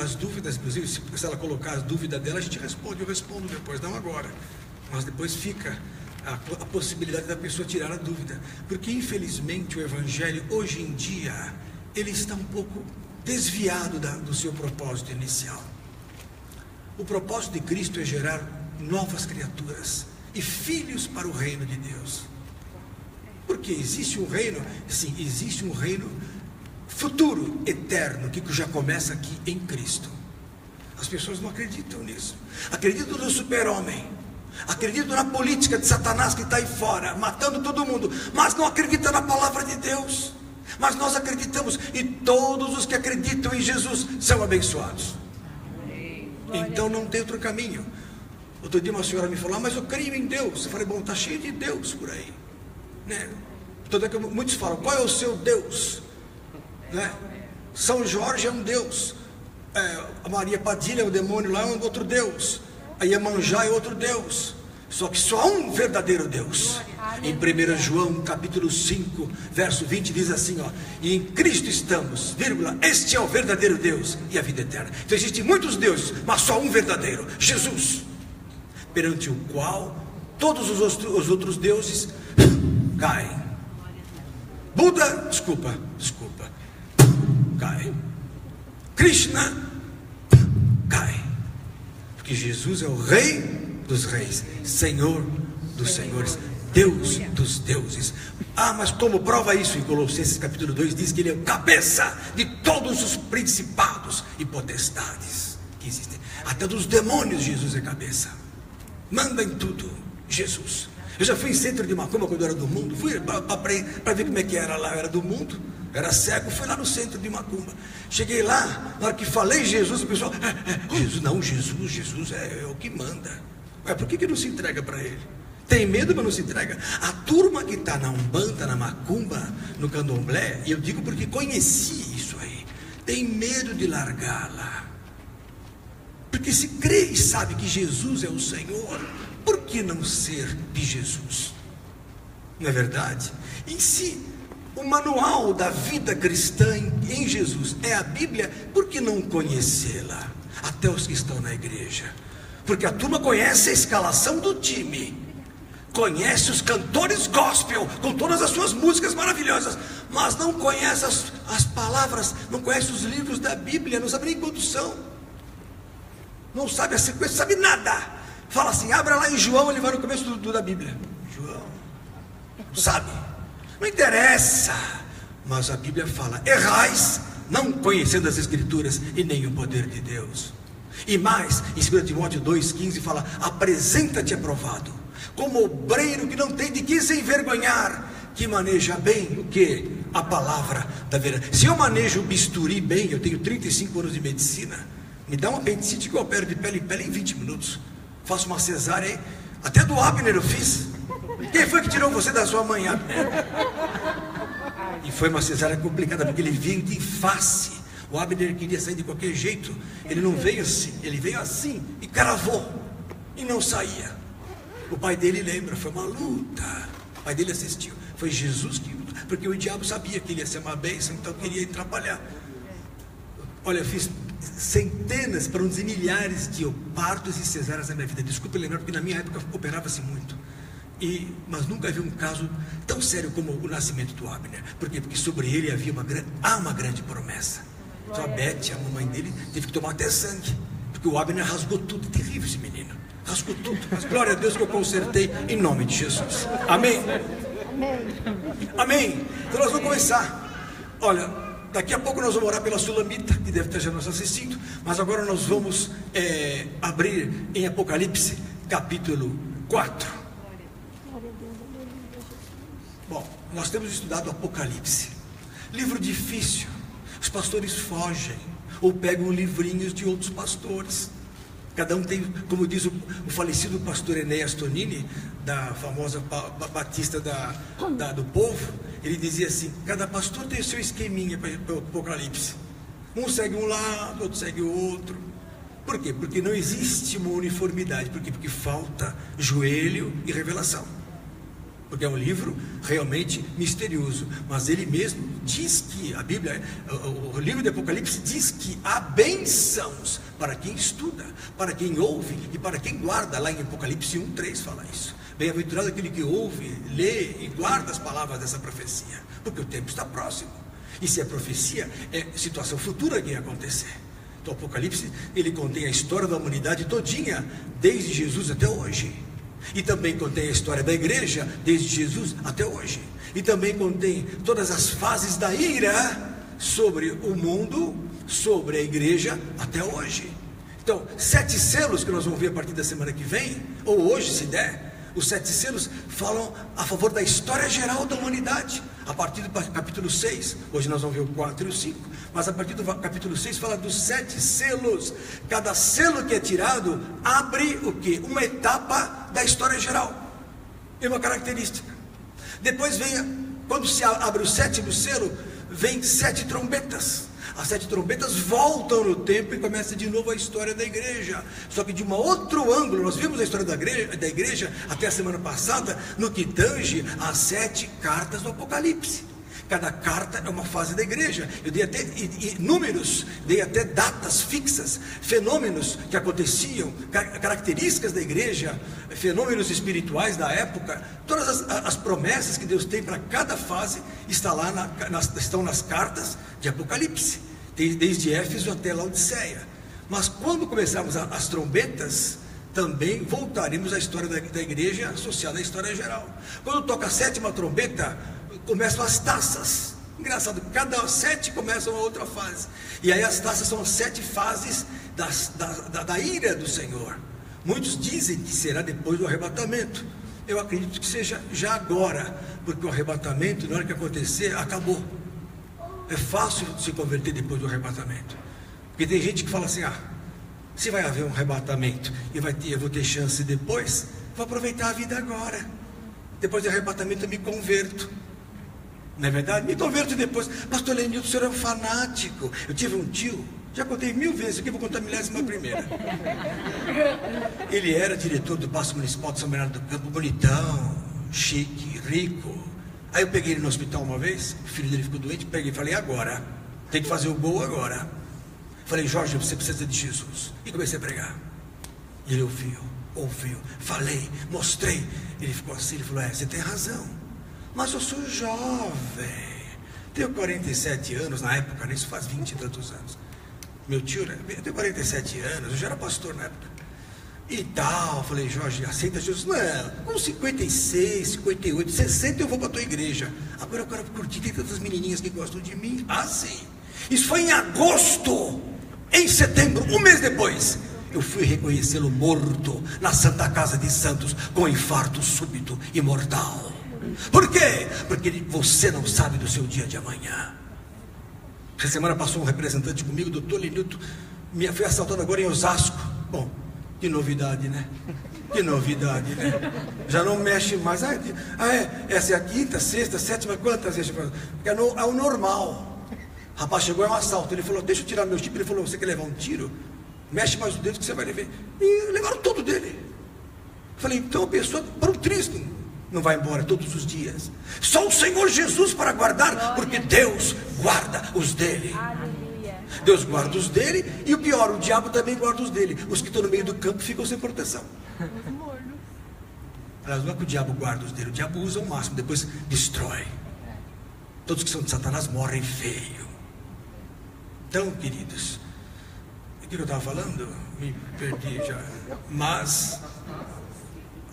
as dúvidas, inclusive, se ela colocar as dúvidas dela, a gente responde, eu respondo depois, não agora. Mas depois fica a possibilidade da pessoa tirar a dúvida. Porque, infelizmente, o Evangelho, hoje em dia, ele está um pouco desviado do seu propósito inicial. O propósito de Cristo é gerar novas criaturas e filhos para o reino de Deus. Porque existe um reino, sim, existe um reino futuro, eterno, que já começa aqui em Cristo. As pessoas não acreditam nisso. Acreditam no super-homem, acreditam na política de Satanás que está aí fora, matando todo mundo, mas não acreditam na palavra de Deus. Mas nós acreditamos, e todos os que acreditam em Jesus são abençoados. Então não tem outro caminho. Outro dia uma senhora me falou, mas eu creio em Deus. Eu falei, bom, está cheio de Deus por aí, né? Muitos falam, qual é o seu Deus? Né? São Jorge é um Deus, a Maria Padilha, o demônio lá, é um outro Deus, a Iemanjá é outro Deus. Só que só há um verdadeiro Deus. Em 1 João capítulo 5 verso 20 diz assim, ó, e em Cristo estamos, vírgula, este é o verdadeiro Deus e a vida eterna. Então existem muitos deuses, mas só um verdadeiro, Jesus, perante o qual todos os outros deuses caem. Buda, desculpa, cai. Krishna, cai. Porque Jesus é o Rei dos reis, Senhor dos senhores, Deus dos deuses. Ah, mas como prova isso? Em Colossenses capítulo 2 diz que ele é o cabeça de todos os principados e potestades que existem. Até dos demônios Jesus é cabeça. Manda em tudo, Jesus. Eu já fui em centro de macumba quando eu era do mundo. Fui para ver como é que era lá. Eu era do mundo, era cego. Fui lá no centro de macumba. Cheguei lá, na hora que falei Jesus, o pessoal, Jesus, não, Jesus é o que manda. Mas por que não se entrega para ele? Tem medo, mas não se entrega. A turma que está na Umbanda, na macumba, no candomblé, e eu digo porque conheci isso aí, tem medo de largá-la. Porque se crê e sabe que Jesus é o Senhor, por que não ser de Jesus? Não é verdade? E se o manual da vida cristã em Jesus é a Bíblia, por que não conhecê-la? Até os que estão na igreja. Porque a turma conhece a escalação do time, conhece os cantores gospel, com todas as suas músicas maravilhosas, mas não conhece as palavras, não conhece os livros da Bíblia, não sabe nem quantos são, não sabe a sequência, sabe nada. Fala assim, abra lá em João, ele vai no começo da Bíblia. João, sabe? Não interessa, mas a Bíblia fala, errais, não conhecendo as Escrituras e nem o poder de Deus. E mais, em 2 Timóteo 2,15 fala, apresenta-te aprovado, como obreiro que não tem de que se envergonhar, que maneja bem o que? A palavra da verdade. Se eu manejo o bisturi bem, eu tenho 35 anos de medicina, me dá um apendicite que eu opero de pele em pele em 20 minutos, faço uma cesárea aí, até do Abner eu fiz. Quem foi que tirou você da sua mãe, Abner? E foi uma cesárea complicada, porque ele veio de face. O Abner queria sair de qualquer jeito, ele não veio assim, ele veio assim e cravou, e não saía. O pai dele lembra, foi uma luta, o pai dele assistiu, foi Jesus que, porque o diabo sabia que ele ia ser uma bênção, então queria atrapalhar. Olha, eu fiz centenas, para não dizer milhares de partos e cesáreas na minha vida, desculpa lembrar, porque na minha época operava-se muito, mas nunca vi um caso tão sério como o nascimento do Abner. Por quê? Porque sobre ele havia uma grande promessa. Então a Beth, a mamãe dele, teve que tomar até sangue, porque o Abner rasgou tudo. Terrível esse menino, rasgou tudo, mas glória a Deus que eu consertei em nome de Jesus. Amém? Amém. Então nós vamos começar. Olha, daqui a pouco nós vamos orar pela Sulamita, que deve estar já nos assistindo, mas agora nós vamos abrir em Apocalipse capítulo 4. Bom, nós temos estudado Apocalipse, livro difícil. Os pastores fogem ou pegam livrinhos de outros pastores. Cada um tem, como diz o falecido pastor Enéas Tonini, da famosa batista do povo, ele dizia assim, cada pastor tem o seu esqueminha para o Apocalipse. Um segue um lado, outro segue o outro. Por quê? Porque não existe uma uniformidade. Por quê? Porque falta joelho e revelação. porque é um livro realmente misterioso, mas ele mesmo diz que, a Bíblia, o livro de Apocalipse diz que há bênçãos para quem estuda, para quem ouve e para quem guarda. Lá em Apocalipse 1:3 fala isso. Bem-aventurado aquele que ouve, lê e guarda as palavras dessa profecia, porque o tempo está próximo, e se é profecia, é situação futura que ia acontecer. Então o Apocalipse, ele contém a história da humanidade todinha, desde Jesus até hoje. E também contém a história da igreja, desde Jesus até hoje. E também contém todas as fases da ira sobre o mundo, sobre a igreja até hoje. Então, 7 selos que nós vamos ver a partir da semana que vem, ou hoje se der. Os 7 selos falam a favor da história geral da humanidade, a partir do capítulo 6, hoje nós vamos ver o 4 e o 5, mas a partir do capítulo 6 fala dos 7 selos, cada selo que é tirado, abre o quê? Uma etapa da história geral, é uma característica. Depois vem, quando se abre o 7º selo, vem 7 trombetas, as 7 trombetas voltam no tempo e começa de novo a história da igreja, só que de um outro ângulo. Nós vimos a história da igreja até a semana passada, no que tange as 7 cartas do Apocalipse. Cada carta é uma fase da igreja. Eu dei até números, dei até datas fixas, fenômenos que aconteciam, características da igreja, fenômenos espirituais da época. Todas as promessas que Deus tem para cada fase estão nas cartas de Apocalipse, desde Éfeso até Laodiceia. Mas quando começarmos as trombetas, também voltaremos à história da igreja associada à história geral. Quando toca a 7ª trombeta, começam as taças. Engraçado, cada 7 começa uma outra fase. E aí as taças são as 7 fases da ira do Senhor. Muitos dizem que será depois do arrebatamento. Eu acredito que seja já agora, porque o arrebatamento, na hora que acontecer, acabou. É fácil se converter depois do arrebatamento. Porque tem gente que fala assim: se vai haver um arrebatamento e eu vou ter chance depois, vou aproveitar a vida agora. Depois do arrebatamento eu me converto. Não é verdade? Me converto depois. Pastor Lenilton, o senhor é um fanático. Eu tive um tio, já contei 1000 vezes aqui, vou contar a 1001ª. Ele era diretor do Paço Municipal de São Bernardo do Campo, bonitão, chique, rico. Aí eu peguei ele no hospital uma vez, o filho dele ficou doente, peguei e falei: agora, tem que fazer o gol agora. Falei: Jorge, você precisa de Jesus. E comecei a pregar. E ele ouviu, falei, mostrei. Ele ficou assim, ele falou: você tem razão. Mas eu sou jovem, tenho 47 anos, na época, isso faz 20 e tantos anos. Meu tio, eu tenho 47 anos, eu já era pastor na época. E tal, falei: Jorge, aceita Jesus? Não, com 56, 58, 60 eu vou para a tua igreja. Agora eu quero curtir, tem tantas menininhas que gostam de mim. Sim. Isso foi em agosto. Em setembro, um mês depois, eu fui reconhecê-lo morto na Santa Casa de Santos, com infarto súbito e mortal. Por quê? Porque você não sabe do seu dia de amanhã. Essa semana passou um representante comigo, doutor Lenilton, foi assaltado agora em Osasco. Bom, que novidade, né? Que novidade, né? Já não mexe mais. Essa é a 5ª, 6ª, 7ª, quantas vezes? É o normal. O rapaz chegou, é um assalto. Ele falou: deixa eu tirar meu chip. Ele falou: você quer levar um tiro? Mexe mais o dedo que você vai levar. E levaram tudo dele. Falei: então a pessoa, para o triste, não vai embora todos os dias. Só o Senhor Jesus para guardar, porque Deus guarda os dele. Deus guarda os dele, e o pior, o diabo também guarda os dele. Os que estão no meio do campo ficam sem proteção. Aliás, não é que o diabo guarda os dele, o diabo usa o máximo, depois destrói. Todos que são de Satanás morrem feio. Então, queridos, o que eu estava falando? Me perdi já. Mas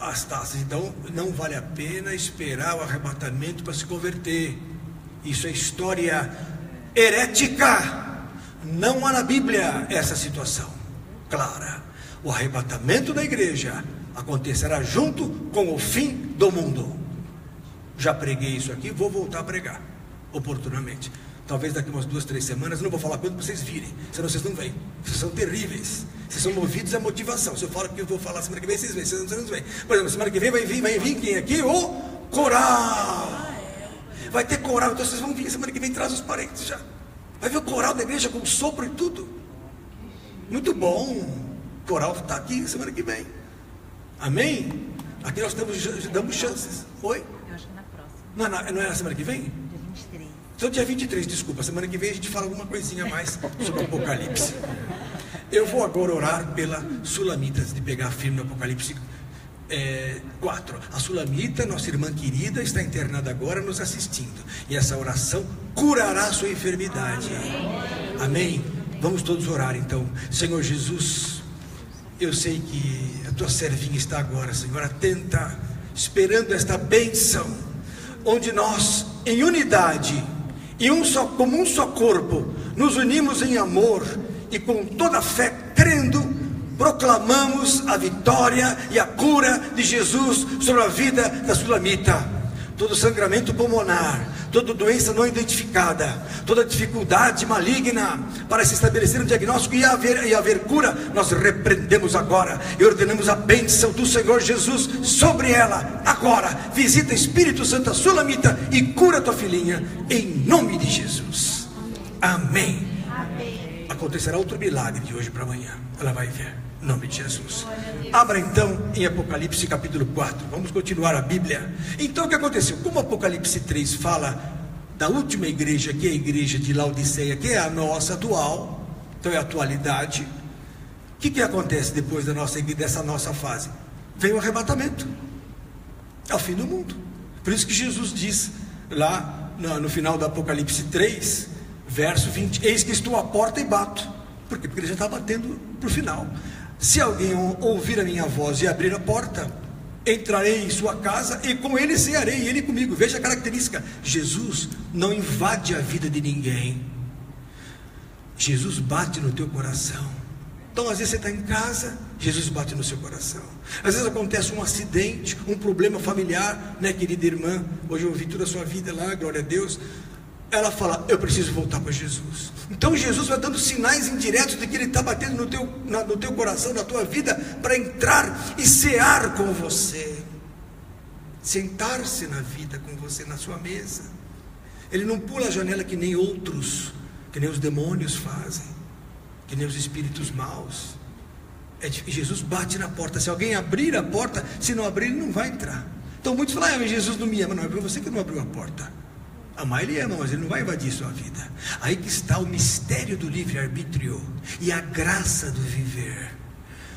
as taças, então não vale a pena esperar o arrebatamento para se converter. Isso é história herética. Não há na Bíblia essa situação clara. O arrebatamento da igreja acontecerá junto com o fim do mundo. Já preguei isso aqui, vou voltar a pregar oportunamente. Talvez daqui umas 2, 3 semanas. Eu não vou falar quando vocês virem, senão vocês não vêm. Vocês são terríveis. Vocês são movidos à motivação. Se eu falo que eu vou falar semana que vem, vocês vêm. Vocês não vêm. Por exemplo, semana que vem vai vir quem aqui? O coral. Vai ter coral, então vocês vão vir. Semana que vem traz os parentes já. Vai ver o coral da igreja com sopro e tudo. Muito bom. O coral está aqui semana que vem. Amém? Aqui nós damos chances. Oi? Acho que na próxima. Não é na semana que vem? Dia 23. Então, dia 23, desculpa. Semana que vem a gente fala alguma coisinha a mais sobre o Apocalipse. Eu vou agora orar pela Sulamita, antes de pegar firme no Apocalipse 4. A Sulamita, nossa irmã querida, está internada agora nos assistindo. E essa oração curará a sua enfermidade. Amém? Vamos todos orar então. Senhor Jesus, eu sei que a tua servinha está agora, Senhor, atenta, esperando esta bênção, onde nós, em unidade, como um só corpo, nos unimos em amor e com toda a fé, crendo, proclamamos a vitória e a cura de Jesus sobre a vida da Sulamita. Todo sangramento pulmonar, toda doença não identificada, toda dificuldade maligna para se estabelecer um diagnóstico e haver cura, nós repreendemos agora e ordenamos a bênção do Senhor Jesus sobre ela agora. Visita, Espírito Santo, a Sulamita e cura tua filhinha em nome de Jesus. Amém. Acontecerá outro milagre de hoje para amanhã, ela vai ver, em nome de Jesus. Abra então em Apocalipse capítulo 4, vamos continuar a Bíblia. Então o que aconteceu? Como Apocalipse 3 fala da última igreja, que é a igreja de Laodiceia, que é a nossa atual, então é a atualidade. O que acontece depois dessa nossa fase? Vem o arrebatamento, é o fim do mundo. Por isso que Jesus diz lá no final do Apocalipse 3, verso 20: eis que estou à porta e bato. Por quê? Porque ele já está batendo para o final. Se alguém ouvir a minha voz e abrir a porta, entrarei em sua casa e com ele cearei, e ele comigo. Veja a característica: Jesus não invade a vida de ninguém. Jesus bate no teu coração. Então às vezes você está em casa, Jesus bate no seu coração. Às vezes acontece um acidente, um problema familiar, né, querida irmã? Hoje eu ouvi toda a sua vida lá, glória a Deus. Ela fala: eu preciso voltar para Jesus. Então Jesus vai dando sinais indiretos de que ele está batendo no teu coração, na tua vida, para entrar e cear com você, sentar-se na vida com você, na sua mesa. Ele não pula a janela que nem outros, que nem os demônios fazem, que nem os espíritos maus. Jesus bate na porta. Se alguém abrir a porta, se não abrir, ele não vai entrar. Então muitos falam: mas Jesus não me ama. Não, é você que não abriu a porta. Amar ele ama, mas ele não vai invadir sua vida. Aí que está o mistério do livre-arbítrio e a graça do viver.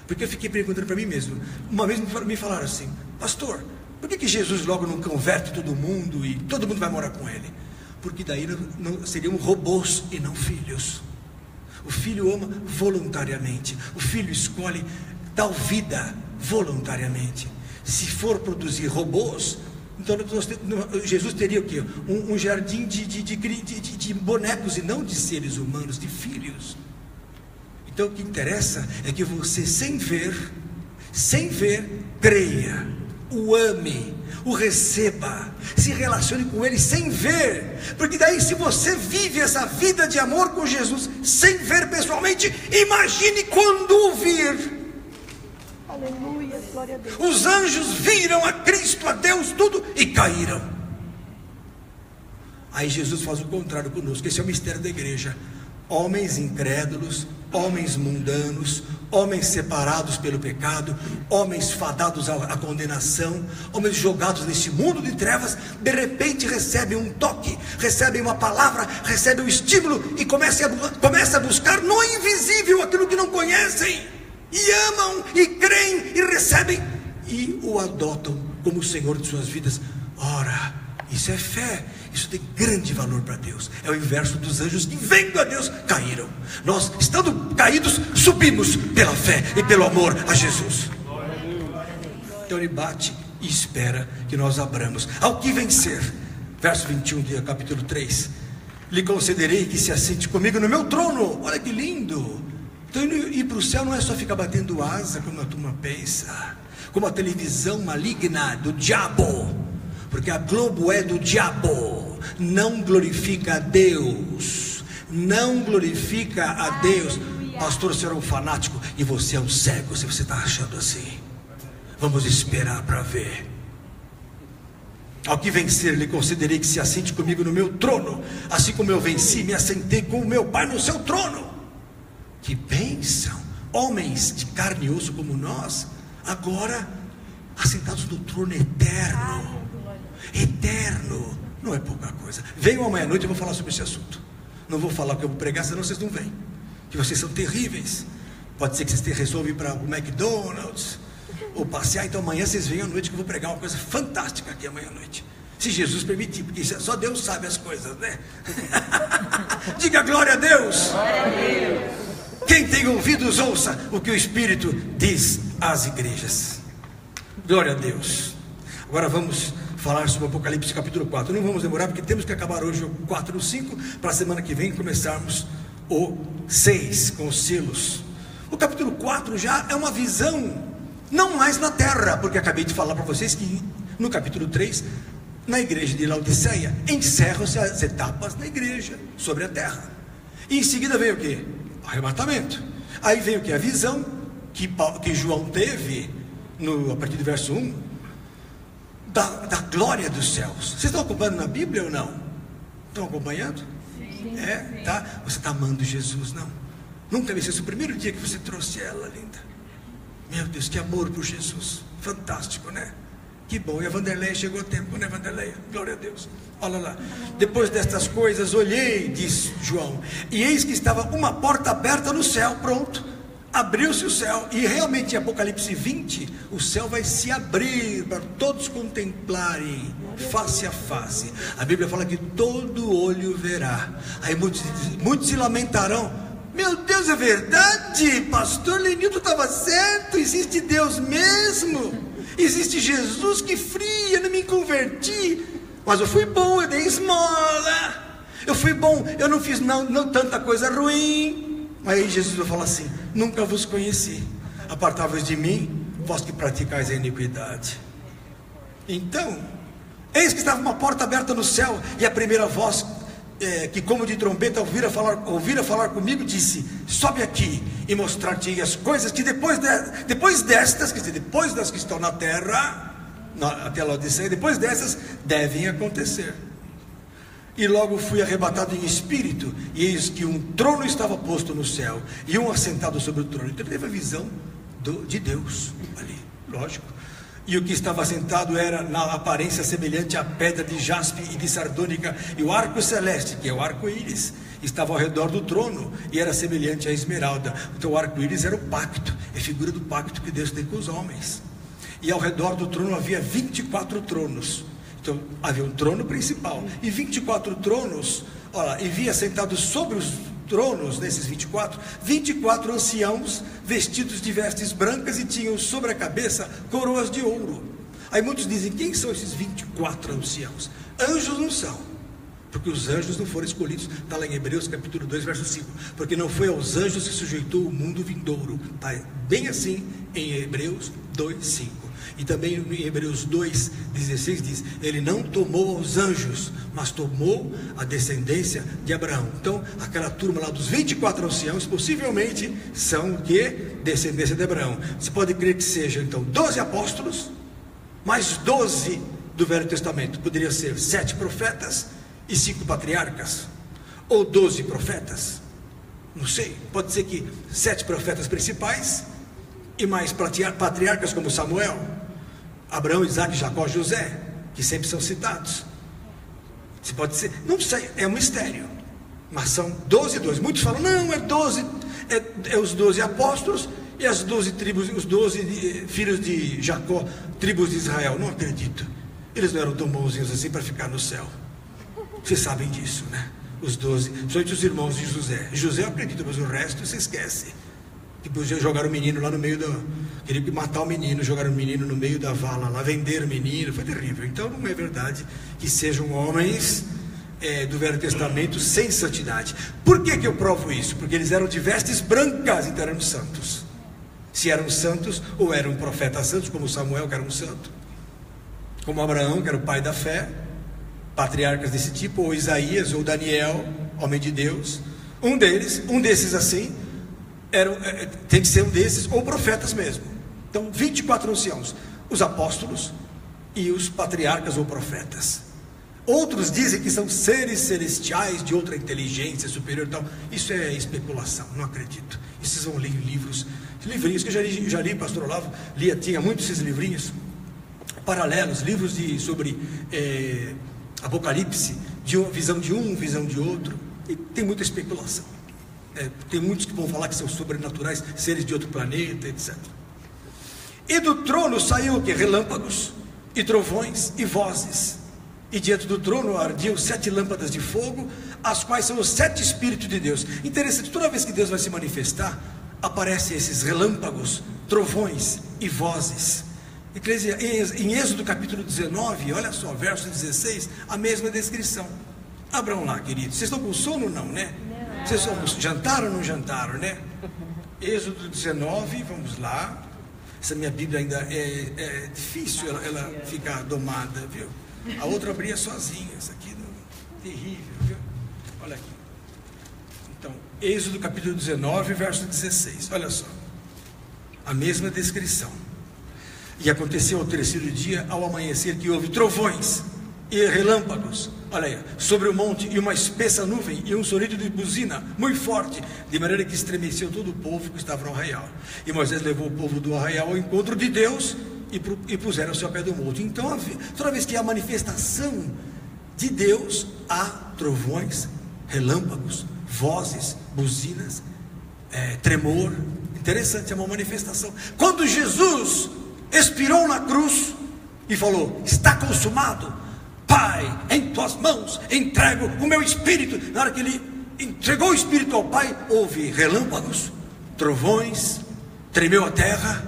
Porque eu fiquei perguntando para mim mesmo. Uma vez me falaram assim: pastor, por que Jesus logo não converte todo mundo e todo mundo vai morar com ele? Porque daí não seriam robôs e não filhos. O filho ama voluntariamente. O filho escolhe dar vida voluntariamente. Se for produzir robôs, então Jesus teria o quê? Um jardim de bonecos e não de seres humanos, de filhos. Então o que interessa é que você, sem ver, creia, o ame, o receba, se relacione com ele sem ver. Porque daí, se você vive essa vida de amor com Jesus sem ver pessoalmente, imagine quando o vir. Aleluia, glória a Deus. Os anjos viram a Cristo, a Deus, tudo, e caíram. Aí Jesus faz o contrário conosco. Esse é o mistério da igreja. Homens incrédulos, homens mundanos, homens separados pelo pecado, homens fadados à condenação, homens jogados nesse mundo de trevas, de repente recebem um toque, recebem uma palavra, recebem um estímulo e começam a buscar no invisível aquilo que não conhecem, e amam, e creem, e recebem, e o adotam como o Senhor de suas vidas. Ora, isso é fé, isso tem grande valor para Deus. É o inverso dos anjos que, vendo a Deus, caíram. Nós, estando caídos, subimos pela fé e pelo amor a Jesus. Então ele bate e espera que nós abramos. Ao que vencer, verso 21 de capítulo 3: lhe concederei que se assente comigo no meu trono. Olha que lindo. Então ir para o céu não é só ficar batendo asa, como a turma pensa, como a televisão maligna do diabo, porque a Globo é do diabo, não glorifica a Deus, não glorifica a Deus. Pastor, você é um fanático e você é um cego, se você está achando assim. Vamos esperar para ver. Ao que vencer, lhe concederei que se assente comigo no meu trono, assim como eu venci, me assentei com o meu Pai no seu trono. Que bênção! Homens de carne e osso como nós, agora assentados no trono eterno. eterno, não é pouca coisa. Venham amanhã à noite, eu vou falar sobre esse assunto. Não vou falar o que eu vou pregar, senão vocês não vêm, que vocês são terríveis. Pode ser que vocês resolvam ir para o McDonald's ou passear. Então amanhã vocês venham à noite, que eu vou pregar uma coisa fantástica aqui amanhã à noite, se Jesus permitir, porque só Deus sabe as coisas, né? Diga glória a Deus. Glória a Deus. Quem tem ouvidos, ouça o que o Espírito diz às igrejas. Glória a Deus. Agora vamos falar sobre o Apocalipse capítulo 4. Não vamos demorar, porque temos que acabar hoje o 4 e o 5, para a semana que vem começarmos o 6, com os selos. O capítulo 4 já é uma visão, não mais na terra, porque acabei de falar para vocês que no capítulo 3, na igreja de Laodiceia, encerram-se as etapas na igreja, sobre a terra. E em seguida vem o que? Arrebatamento. Aí vem o que? A visão que João teve, a partir do verso 1, da glória dos céus. Vocês estão acompanhando na Bíblia ou não? Estão acompanhando? Sim. Sim. Tá? Você está amando Jesus, não? Nunca vai ser o primeiro dia que você trouxe ela, linda. Meu Deus, que amor por Jesus. Fantástico, né? Que bom. E a Vanderleia chegou a tempo, né, Vanderleia? Glória a Deus. Olha lá. Depois destas coisas, olhei, diz João, e eis que estava uma porta aberta no céu. Pronto. Abriu-se o céu. E realmente em Apocalipse 20, o céu vai se abrir para todos contemplarem face a face. A Bíblia fala que todo olho verá. Aí muitos se lamentarão. Meu Deus, é verdade, pastor Lenilton estava certo, existe Deus mesmo, existe Jesus, que frio, eu não me converti, mas eu fui bom, eu dei esmola, eu fui bom, eu não fiz não tanta coisa ruim. Aí Jesus vai falar assim: nunca vos conheci, apartai-vos de mim, vós que praticais a iniquidade. Então, eis que estava uma porta aberta no céu, e a primeira voz que como de trombeta ouvira falar comigo, disse: sobe aqui e mostrar-te as coisas que depois destas, quer dizer, depois das que estão na terra, até Laodiceia, depois dessas devem acontecer. E logo fui arrebatado em espírito, e eis que um trono estava posto no céu, e um assentado sobre o trono. Então ele teve a visão de Deus ali, lógico. E o que estava sentado era na aparência semelhante à pedra de jaspe e de sardônica, e o arco celeste, que é o arco-íris, estava ao redor do trono, e era semelhante à esmeralda. Então o arco-íris era o pacto, é figura do pacto que Deus tem com os homens. E ao redor do trono havia 24 tronos. Então havia um trono principal, e 24 tronos, olha, e via sentados sobre os tronos, nesses 24 anciãos, vestidos de vestes brancas, e tinham sobre a cabeça coroas de ouro. Aí muitos dizem: quem são esses 24 anciãos? Anjos não são, porque os anjos não foram escolhidos. Está lá em Hebreus capítulo 2, verso 5, porque não foi aos anjos que sujeitou o mundo vindouro. Está bem assim em Hebreus 2, 5. E também em Hebreus 2, 16 diz: ele não tomou aos anjos, mas tomou a descendência de Abraão. Então aquela turma lá dos 24 anciãos possivelmente são o que? Descendência de Abraão. Você pode crer que sejam então 12 apóstolos, mais 12 do Velho Testamento. Poderia ser 7 profetas e 5 patriarcas, ou 12 profetas, não sei. Pode ser que 7 profetas principais e mais patriarcas como Samuel, Abraão, Isaac, Jacó, José, que sempre são citados. Se pode ser, não sei, é um mistério, mas são 12. Muitos falam: não, é 12, é os 12 apóstolos e as 12 tribos, os 12 filhos de Jacó, tribos de Israel. Não acredito, eles não eram tão bonzinhos assim para ficar no céu. Vocês sabem disso, né? Os 12, somente os irmãos de José. José eu acredito, mas o resto você esquece. Tipo, jogaram o menino lá no meio queriam matar o menino, jogaram o menino no meio da vala lá, venderam o menino, foi terrível. Então não é verdade que sejam homens do Velho Testamento sem santidade. Por que eu provo isso? Porque eles eram de vestes brancas, então eram santos. Se eram santos, ou eram profetas santos, como Samuel, que era um santo, como Abraão, que era o pai da fé, patriarcas desse tipo, ou Isaías, ou Daniel, homem de Deus. Um desses assim, tem que ser um desses, ou profetas mesmo. Então 24 anciãos, os apóstolos e os patriarcas ou profetas. Outros dizem que são seres celestiais de outra inteligência superior e tal. Isso é especulação, não acredito. Vocês vão ler livrinhos que eu já li, pastor Olavo tinha muitos esses livrinhos. paralelos, livros sobre Apocalipse, de uma visão de um, visão de outro, e tem muita especulação. Tem muitos que vão falar que são sobrenaturais, seres de outro planeta, etc. E do trono saiu o que? Relâmpagos, e trovões, e vozes. E diante do trono ardiam 7 lâmpadas de fogo, as quais são os 7 Espíritos de Deus. Interessante, toda vez que Deus vai se manifestar, aparecem esses relâmpagos, trovões e vozes. Em Êxodo capítulo 19, olha só, verso 16, a mesma descrição. Abram lá, queridos. Vocês estão com sono ou não, né? Não. Vocês jantaram ou não jantaram, né? Êxodo 19, vamos lá. Essa minha Bíblia ainda é difícil ela ficar domada, viu? A outra abria sozinha, essa aqui não, terrível, viu? Olha aqui. Então, Êxodo capítulo 19, verso 16, olha só. A mesma descrição. E aconteceu ao 3º dia, ao amanhecer, que houve trovões e relâmpagos, olha aí, sobre o monte, e uma espessa nuvem, e um sonido de buzina, muito forte, de maneira que estremeceu todo o povo que estava no arraial. E Moisés levou o povo do arraial ao encontro de Deus, e puseram-se ao pé do monte. Então, toda vez que há manifestação de Deus, há trovões, relâmpagos, vozes, buzinas, tremor. Interessante, é uma manifestação. Quando Jesus expirou na cruz e falou: está consumado, Pai, em tuas mãos entrego o meu espírito. Na hora que ele entregou o espírito ao Pai, houve relâmpagos, trovões, tremeu a terra,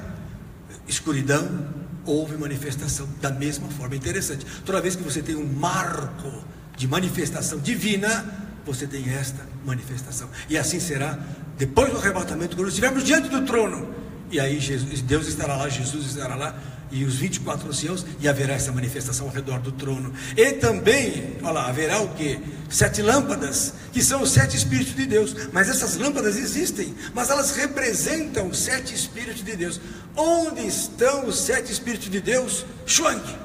escuridão, houve manifestação da mesma forma. Interessante, toda vez que você tem um marco de manifestação divina, você tem esta manifestação. E assim será depois do arrebatamento, quando estivermos diante do trono. E aí Deus estará lá, Jesus estará lá, e os 24 anciãos, e haverá essa manifestação ao redor do trono. E também, olha lá, haverá o que? 7 lâmpadas, que são os 7 Espíritos de Deus. Mas essas lâmpadas existem, mas elas representam os 7 Espíritos de Deus. Onde estão os 7 Espíritos de Deus? Schwank.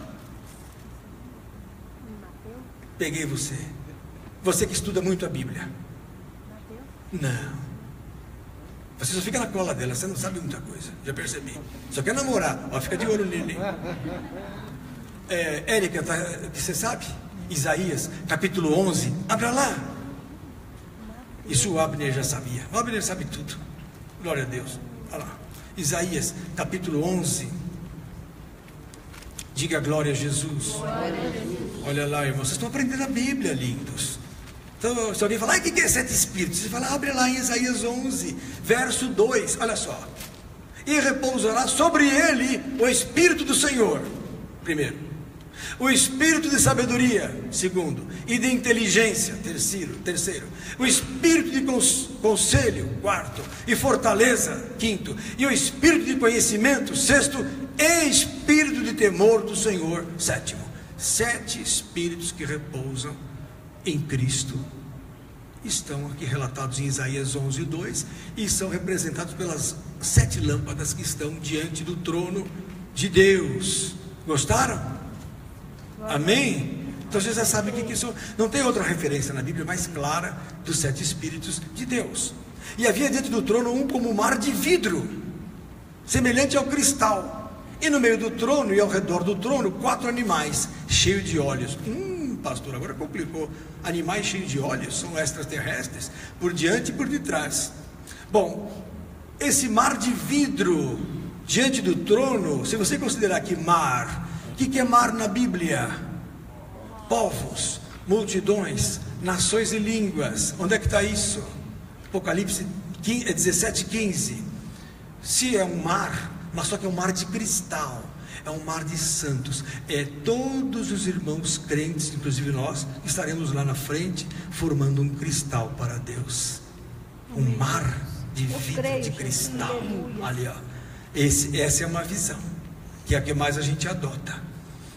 Peguei você. Você que estuda muito a Bíblia. Não. Você só fica na cola dela, você não sabe muita coisa, já percebi. Só quer namorar, ó, fica de olho nele. Érica, você sabe? Isaías, capítulo 11, abra lá. Isso o Abner já sabia. O Abner sabe tudo. Glória a Deus. Olha lá. Isaías, capítulo 11. Diga glória a Jesus. Olha lá, irmãos, vocês estão aprendendo a Bíblia, lindos. Então, se alguém falar, o que é 7 Espíritos? Você fala, abre lá em Isaías 11, verso 2, olha só. E repousará sobre ele o Espírito do Senhor, primeiro. O Espírito de sabedoria, segundo. E de inteligência, terceiro. O Espírito de conselho, quarto. E fortaleza, quinto. E o Espírito de conhecimento, sexto. E Espírito de temor do Senhor, sétimo. 7 Espíritos que repousam em Cristo estão aqui relatados em Isaías 11, 2 e são representados pelas 7 lâmpadas que estão diante do trono de Deus. Gostaram? Amém? Então vocês já sabem o que isso. Não tem outra referência na Bíblia mais clara dos 7 Espíritos de Deus. E havia diante do trono um como um mar de vidro, semelhante ao cristal, e no meio do trono e ao redor do trono 4 animais cheios de olhos. Pastor, agora complicou. Animais cheios de olhos, são extraterrestres, por diante e por detrás. Bom, esse mar de vidro diante do trono, se você considerar que mar, o que é mar na Bíblia? Povos, multidões, nações e línguas. Onde é que está isso? Apocalipse 17:15. Se é um mar, mas só que é um mar de cristal, é um mar de santos, todos os irmãos crentes, inclusive nós, estaremos lá na frente, formando um cristal para Deus, um mar de vidro, de cristal, ali ó, essa é uma visão, que é a que mais a gente adota.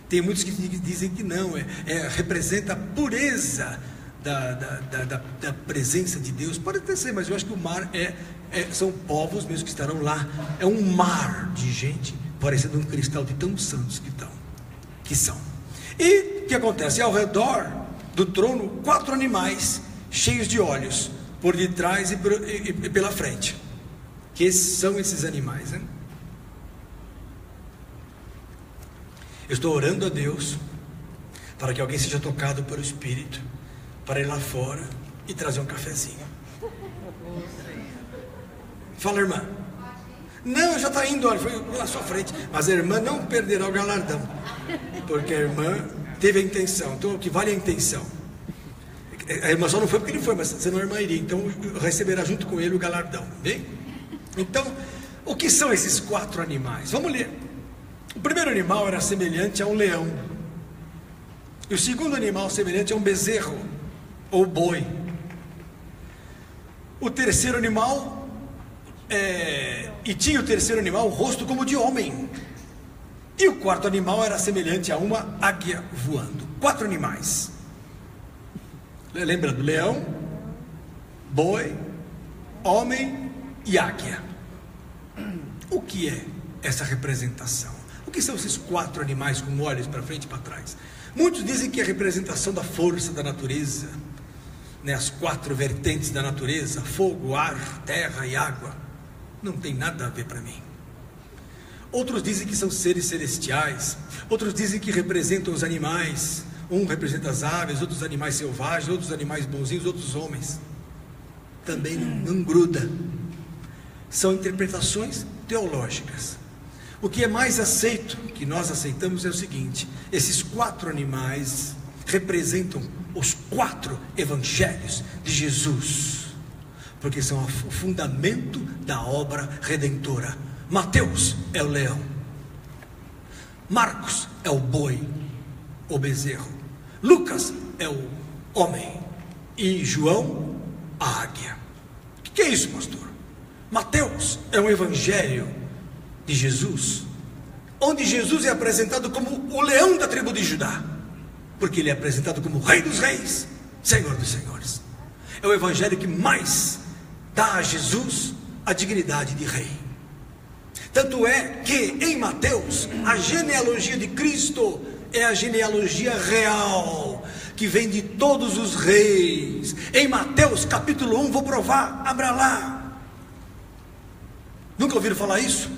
Tem muitos que dizem que não, representa a pureza da presença de Deus, pode até ser, mas eu acho que o mar são povos mesmo que estarão lá, é um mar de gente, parecendo um cristal de tão santos que são. E o que acontece? Ao redor do trono 4 animais cheios de olhos, por detrás e pela frente. Que são esses animais, né? Eu estou orando a Deus para que alguém seja tocado pelo Espírito, para ir lá fora e trazer um cafezinho. Fala, irmã. Não, já está indo, olha, foi na sua frente. Mas a irmã não perderá o galardão, porque a irmã teve a intenção. Então, o que vale é a intenção. A irmã só não foi porque ele foi, mas senão a irmã iria. Então, receberá junto com ele o galardão. Bem? Então, o que são esses 4 animais? Vamos ler. O primeiro animal era semelhante a um leão. E o segundo animal semelhante a um bezerro, ou boi. O terceiro animal... E tinha o terceiro animal o rosto como de homem. E o quarto animal era semelhante a uma águia voando. 4 animais. Lembra do leão, boi, homem e águia. O que é essa representação? O que são esses 4 animais com olhos para frente e para trás? Muitos dizem que é a representação da força da natureza, né? As 4 vertentes da natureza: fogo, ar, terra e água. Não tem nada a ver para mim. Outros dizem que são seres celestiais. Outros dizem que representam os animais. Um representa as aves, outros animais selvagens, outros animais bonzinhos, outros homens. Também não gruda. São interpretações teológicas. O que é mais aceito, que nós aceitamos, é o seguinte: esses 4 animais representam os 4 evangelhos de Jesus, porque são o fundamento da obra redentora. Mateus é o leão, Marcos é o boi, o bezerro, Lucas é o homem e João a águia. O que é isso, pastor? Mateus é um evangelho de Jesus, onde Jesus é apresentado como o leão da tribo de Judá, porque ele é apresentado como Rei dos Reis, Senhor dos Senhores. É o evangelho que mais dá a Jesus a dignidade de rei. Tanto é que em Mateus a genealogia de Cristo é a genealogia real, que vem de todos os reis. Em Mateus capítulo 1, vou provar, abra lá. Nunca ouviram falar isso?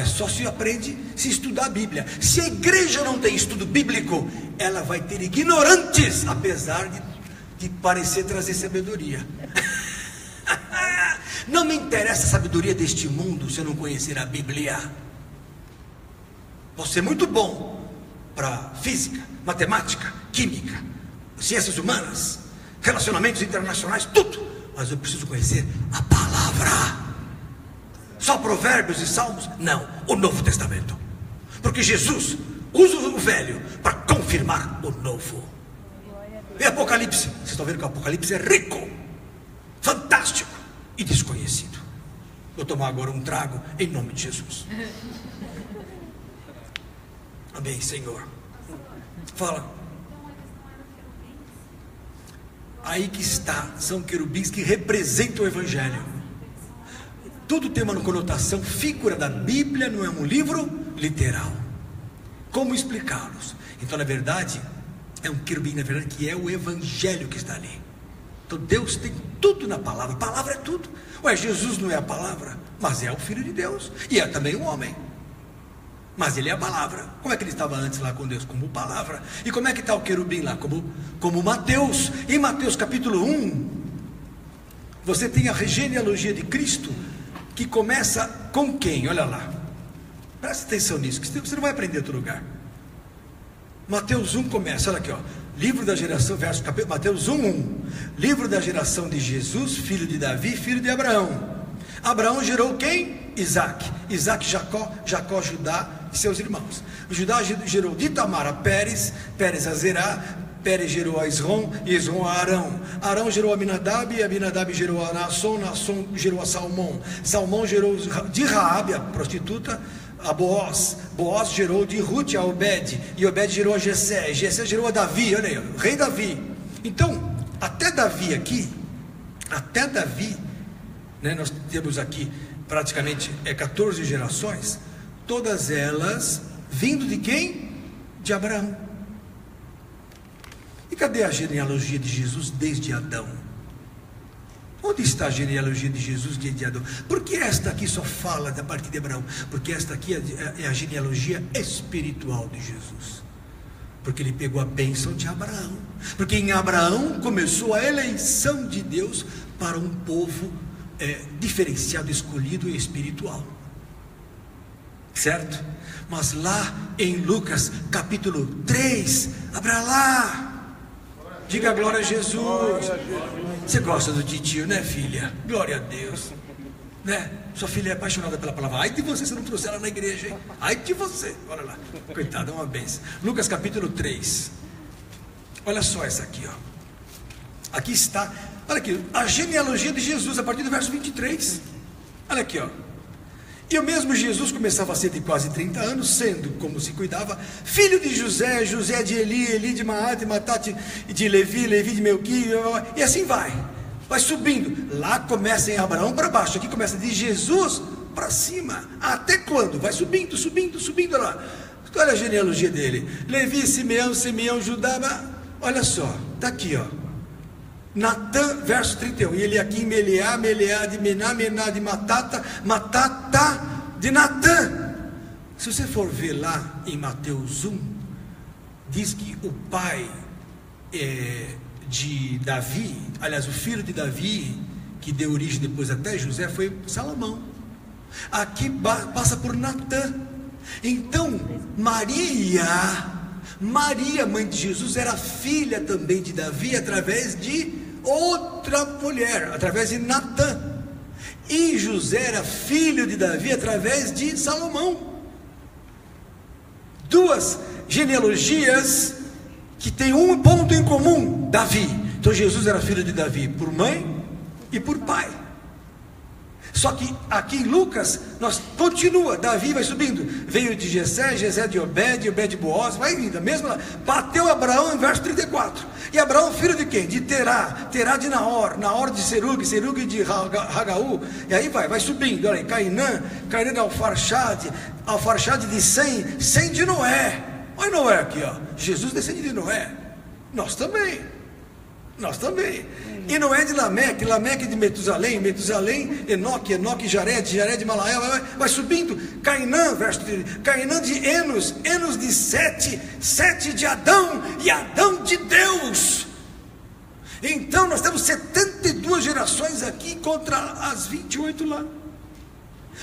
Só se aprende se estudar a Bíblia. Se a igreja não tem estudo bíblico, ela vai ter ignorantes, apesar de parecer trazer sabedoria. Não me interessa a sabedoria deste mundo se eu não conhecer a Bíblia. Posso ser muito bom para física, matemática, química, ciências humanas, relacionamentos internacionais, tudo, mas eu preciso conhecer a palavra. Só provérbios e salmos? Não, o Novo Testamento, porque Jesus usa o velho para confirmar o novo. E Apocalipse, vocês estão vendo que o Apocalipse é rico, fantástico e desconhecido. Vou tomar agora um trago em nome de Jesus. Amém, Senhor. Fala. Aí que está, são querubins que representam o evangelho. Tudo tem uma conotação, figura da Bíblia, não é um livro literal. Como explicá-los? Então, na verdade, é um querubim, na verdade, que é o evangelho que está ali. Então Deus tem tudo na palavra. A palavra é tudo. Jesus não é a palavra, mas é o Filho de Deus, e é também um homem, mas ele é a palavra. Como é que ele estava antes lá com Deus? Como palavra. E como é que está o querubim lá? Como Mateus. Em Mateus capítulo 1, você tem a genealogia de Cristo, que começa com quem? Olha lá, presta atenção nisso, que você não vai aprender em outro lugar. Mateus 1 começa, olha aqui, ó, livro da geração, verso Mateus 1:1, livro da geração de Jesus, filho de Davi, filho de Abraão. Abraão gerou quem? Isaac. Isaac, Jacó, Judá e seus irmãos. Judá gerou de Tamar a Pérez, Pérez a Zerá, Pérez gerou a Esrom, e Esrom a Arão. Arão gerou a Aminadab, e Aminadab gerou a Naasson, Naasson gerou a Salmão. Salmão gerou de Raabe, a prostituta, a Boaz. Boaz gerou de Ruth a Obed, e Obed gerou a Jessé. Jessé gerou a Davi, olha aí, o rei Davi. Então, até Davi aqui, né, nós temos aqui praticamente 14 gerações, todas elas vindo de quem? De Abraão. E cadê a genealogia de Jesus desde Adão? Onde está a genealogia de Jesus de Adão? Por que esta aqui só fala da parte de Abraão? Porque esta aqui é a genealogia espiritual de Jesus. Porque ele pegou a bênção de Abraão. Porque em Abraão começou a eleição de Deus para um povo diferenciado, escolhido e espiritual. Certo? Mas lá em Lucas capítulo 3, abra lá. Diga glória a Jesus. Você gosta do titio, né, filha? Glória a Deus, né? Sua filha é apaixonada pela palavra. Ai de você, se não trouxer ela na igreja, hein? Ai de você, olha lá, coitada, é uma benção. Lucas capítulo 3. Olha só essa aqui, ó. Aqui está, olha aqui, a genealogia de Jesus, a partir do verso 23. Olha aqui, ó. E o mesmo Jesus começava a ser de quase 30 anos, sendo, como se cuidava, filho de José, José de Eli, Eli de Maate, Matate de Levi, Levi de Melqui, e assim vai subindo. Lá começa em Abraão para baixo, aqui começa de Jesus para cima. Até quando? Vai subindo, subindo, subindo lá. Olha a genealogia dele: Levi, Simeão, Judá. Olha só, está aqui, ó. Natã, verso 31, e ele aqui, Meleá de Mená, Mená de Matata, Matata de Natã. Se você for ver lá em Mateus 1, diz que o pai de Davi, aliás, o filho de Davi, que deu origem depois até José, foi Salomão. Aqui passa por Natã. Então, Maria, mãe de Jesus, era filha também de Davi, através de outra mulher, através de Natã. E José era filho de Davi através de Salomão. Duas genealogias que têm um ponto em comum: Davi. Então Jesus era filho de Davi por mãe e por pai. Só que aqui em Lucas, nós continua, Davi vai subindo, veio de Jessé, Jessé de Obed, Obed de Boaz, vai indo, mesmo lá, bateu Abraão em verso 34, e Abraão filho de quem? De Terá, Terá de Naor de Serug, Serug de Hagaú, e aí vai subindo, olha aí, Cainã de Alfarxade de Sem de Noé. Olha Noé aqui, ó. Jesus descende de Noé, nós também, e Noé de Lameque de Metusalém, Enoque, Jared de Malael, vai subindo, Cainã, verso 30, Cainã de Enos de Sete de Adão, e Adão de Deus. Então nós temos 72 gerações aqui contra as 28 lá,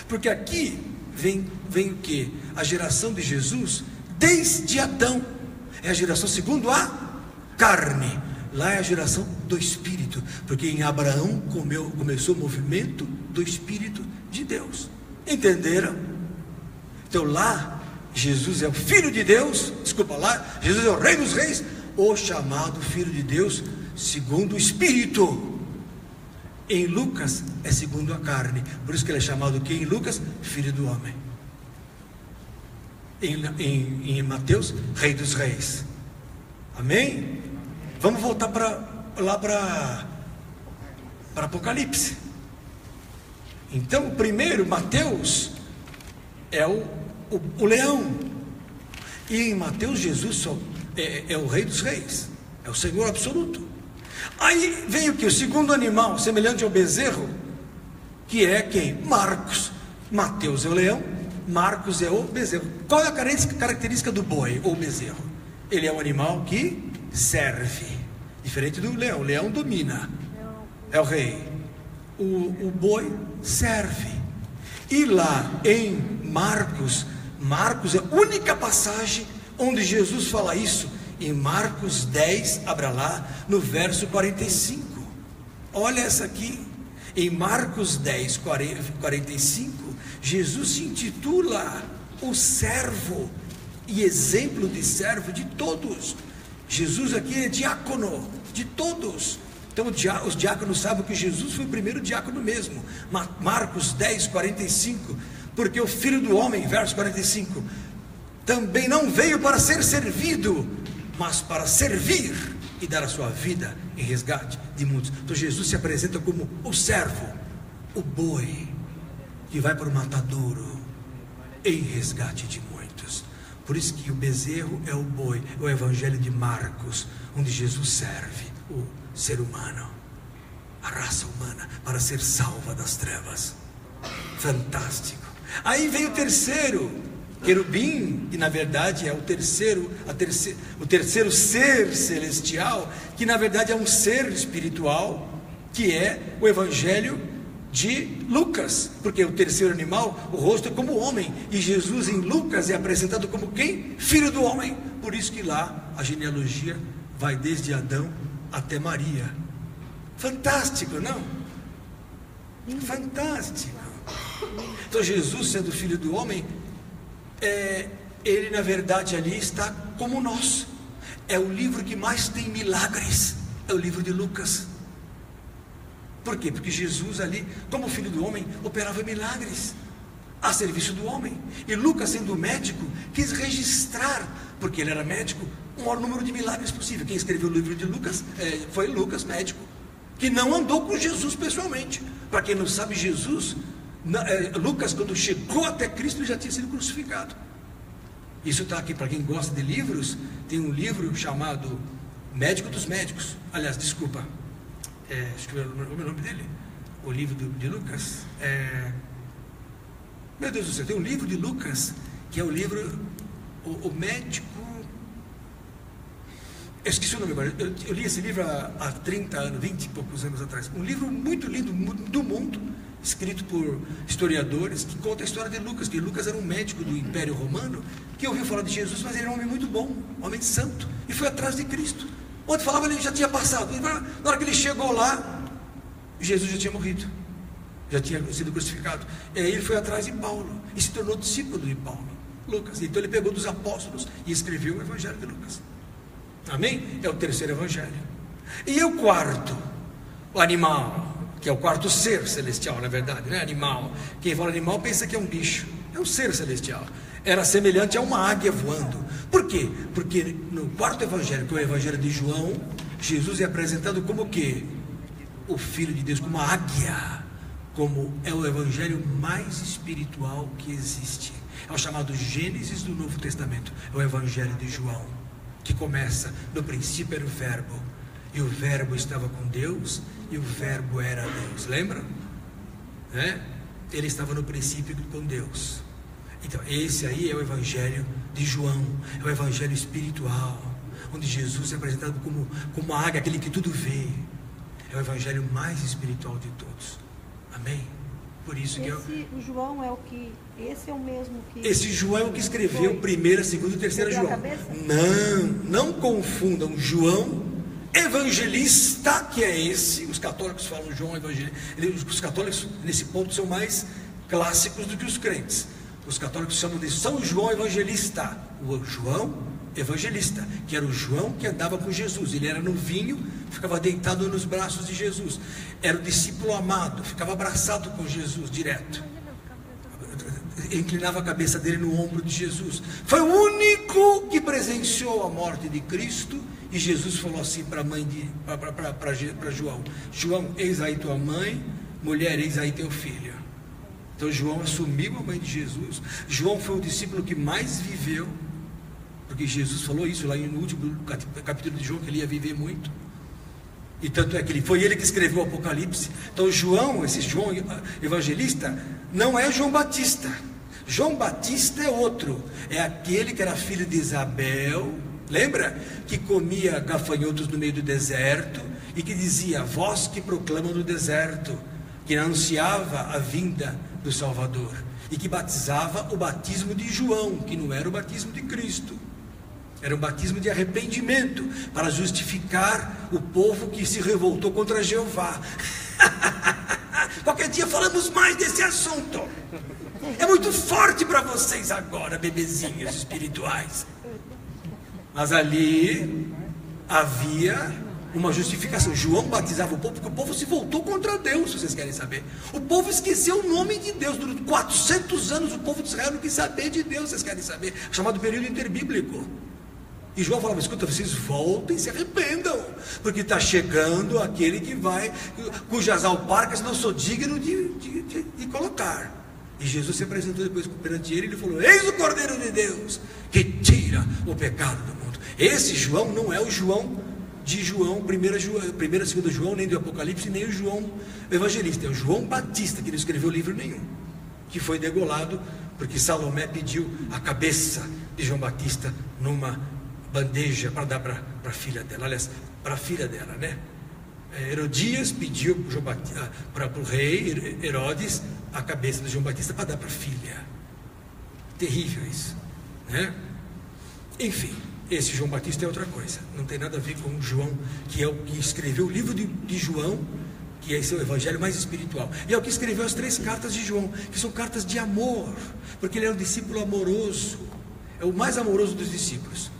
porque aqui vem o que? A geração de Jesus desde Adão, é a geração segundo a carne. Lá é a geração do Espírito, porque em Abraão começou o movimento do Espírito de Deus. Entenderam? Então lá, Jesus é o Filho de Deus, Jesus é o Rei dos Reis, o chamado Filho de Deus, segundo o Espírito. Em Lucas, é segundo a carne, por isso que ele é chamado o que em Lucas? Filho do homem. Em Mateus, Rei dos Reis. Amém? Vamos voltar para Apocalipse. Então, o primeiro, Mateus, é o leão. E em Mateus, Jesus é o Rei dos Reis, é o Senhor absoluto. Aí vem o que? O segundo animal, semelhante ao bezerro, que é quem? Marcos. Mateus é o leão, Marcos é o bezerro. Qual é a característica do boi ou bezerro? Ele é um animal que serve, diferente do leão. O leão domina, é o rei. O boi serve. E lá em Marcos é a única passagem onde Jesus fala isso. Em Marcos 10, abra lá no verso 45. Olha essa aqui. Em Marcos 10, 45, Jesus se intitula o servo e exemplo de servo de todos. Jesus aqui é diácono de todos. Então os diáconos sabem que Jesus foi o primeiro diácono mesmo. Marcos 10, 45. Porque o Filho do Homem, verso 45, também não veio para ser servido, mas para servir e dar a sua vida em resgate de muitos. Então Jesus se apresenta como o servo, o boi, que vai para o matadouro em resgate de muitos. Por isso que o bezerro é o boi, o evangelho de Marcos, onde Jesus serve o ser humano. a raça humana para ser salva das trevas. Fantástico. Aí vem o terceiro querubim, que na verdade é o terceiro ser celestial, que na verdade é um ser espiritual, que é o Evangelho de Lucas, porque o terceiro animal, o rosto é como homem, e Jesus em Lucas é apresentado como quem? Filho do homem. Por isso que lá a genealogia vai desde Adão até Maria. Fantástico, não? Fantástico. Então Jesus, sendo filho do homem, ele na verdade ali está como nós. É o livro que mais tem milagres, é o livro de Lucas. Por quê? Porque Jesus ali, como filho do homem, operava milagres a serviço do homem. E Lucas, sendo médico, quis registrar, porque ele era médico, o maior número de milagres possível. Quem escreveu o livro de Lucas foi Lucas, médico, que não andou com Jesus pessoalmente. Para quem não sabe, Lucas, quando chegou até Cristo, ele já tinha sido crucificado. Isso está aqui para quem gosta de livros. Tem um livro chamado Médico dos Médicos. Aliás, desculpa, acho que é o nome dele, o livro de Lucas. Meu Deus do céu, tem um livro de Lucas, que é o livro, o médico. Eu esqueci o nome agora. Eu li esse livro há 30 anos, 20 e poucos anos atrás. Um livro muito lindo do mundo, escrito por historiadores, que conta a história de Lucas, que Lucas era um médico do Império Romano, que ouviu falar de Jesus, mas ele era um homem muito bom, um homem santo, e foi atrás de Cristo. Onde falava, ele já tinha passado. Na hora que ele chegou lá, Jesus já tinha morrido, já tinha sido crucificado. E aí ele foi atrás de Paulo, e se tornou discípulo de Paulo, Lucas. Então ele pegou dos apóstolos e escreveu o Evangelho de Lucas. Amém? É o terceiro evangelho. E o quarto, o animal, que é o quarto ser celestial, na verdade, né? Animal. Quem fala animal pensa que é um bicho. É um ser celestial. Era semelhante a uma águia voando. Por quê? Porque no quarto evangelho, que é o evangelho de João, Jesus é apresentado como o quê? O Filho de Deus, como uma águia. Como é o evangelho mais espiritual que existe. É o chamado Gênesis do Novo Testamento. É o evangelho de João, que começa: no princípio era o verbo, e o verbo estava com Deus, e o verbo era Deus. Lembra? Ele estava no princípio com Deus. Então esse aí é o evangelho de João, é o evangelho espiritual, onde Jesus é apresentado como a águia, aquele que tudo vê. É o evangelho mais espiritual de todos. Amém? Por isso o João é o que... Esse é o mesmo que... Esse João é o que escreveu 1º, 2º e 3º João. Não confundam João evangelista, que é esse. Os católicos falam João evangelista. Os católicos nesse ponto são mais clássicos do que os crentes. Os católicos chamam de São João Evangelista. O João Evangelista, que era o João que andava com Jesus. Ele era novinho, ficava deitado nos braços de Jesus. Era o discípulo amado, ficava abraçado com Jesus direto. Inclinava a cabeça dele no ombro de Jesus. Foi o único que presenciou a morte de Cristo. E Jesus falou assim para a mãe para João: João, eis aí tua mãe, mulher, eis aí teu filho. Então João assumiu a mãe de Jesus. João foi o discípulo que mais viveu, porque Jesus falou isso lá no último capítulo de João, que ele ia viver muito. E tanto é que foi ele que escreveu o Apocalipse. Então João, esse João evangelista, não é João Batista. João Batista é outro. É aquele que era filho de Isabel, lembra? Que comia gafanhotos no meio do deserto e que dizia: voz que proclamam no deserto, que anunciava a vinda do Salvador, e que batizava o batismo de João, que não era o batismo de Cristo. Era um batismo de arrependimento, para justificar o povo que se revoltou contra Jeová. Qualquer dia falamos mais desse assunto. É muito forte para vocês agora, bebezinhos espirituais. Mas ali havia uma justificação. João batizava o povo porque o povo se voltou contra Deus, se vocês querem saber. O povo esqueceu o nome de Deus. Durante 400 anos o povo de Israel não quis saber de Deus, vocês querem saber. Chamado período interbíblico. E João falava: escuta, vocês voltem e se arrependam, porque está chegando aquele que vai, cujas alparcas não sou digno de colocar. E Jesus se apresentou depois perante ele, e ele falou: eis o Cordeiro de Deus, que tira o pecado do mundo. Esse João não é o João de João, 1ª e 2ª João, nem do Apocalipse, nem o João Evangelista. É o João Batista que não escreveu livro nenhum, que foi degolado porque Salomé pediu a cabeça de João Batista numa bandeja para dar para a filha dela. Aliás, para a filha dela, né? Herodias pediu para o rei Herodes a cabeça de João Batista para dar para a filha. Terrível isso, né? Enfim, esse João Batista é outra coisa, não tem nada a ver com João, que é o que escreveu o livro de João, que é esse o evangelho mais espiritual, e é o que escreveu as 3 cartas de João, que são cartas de amor, porque ele é um discípulo amoroso, é o mais amoroso dos discípulos.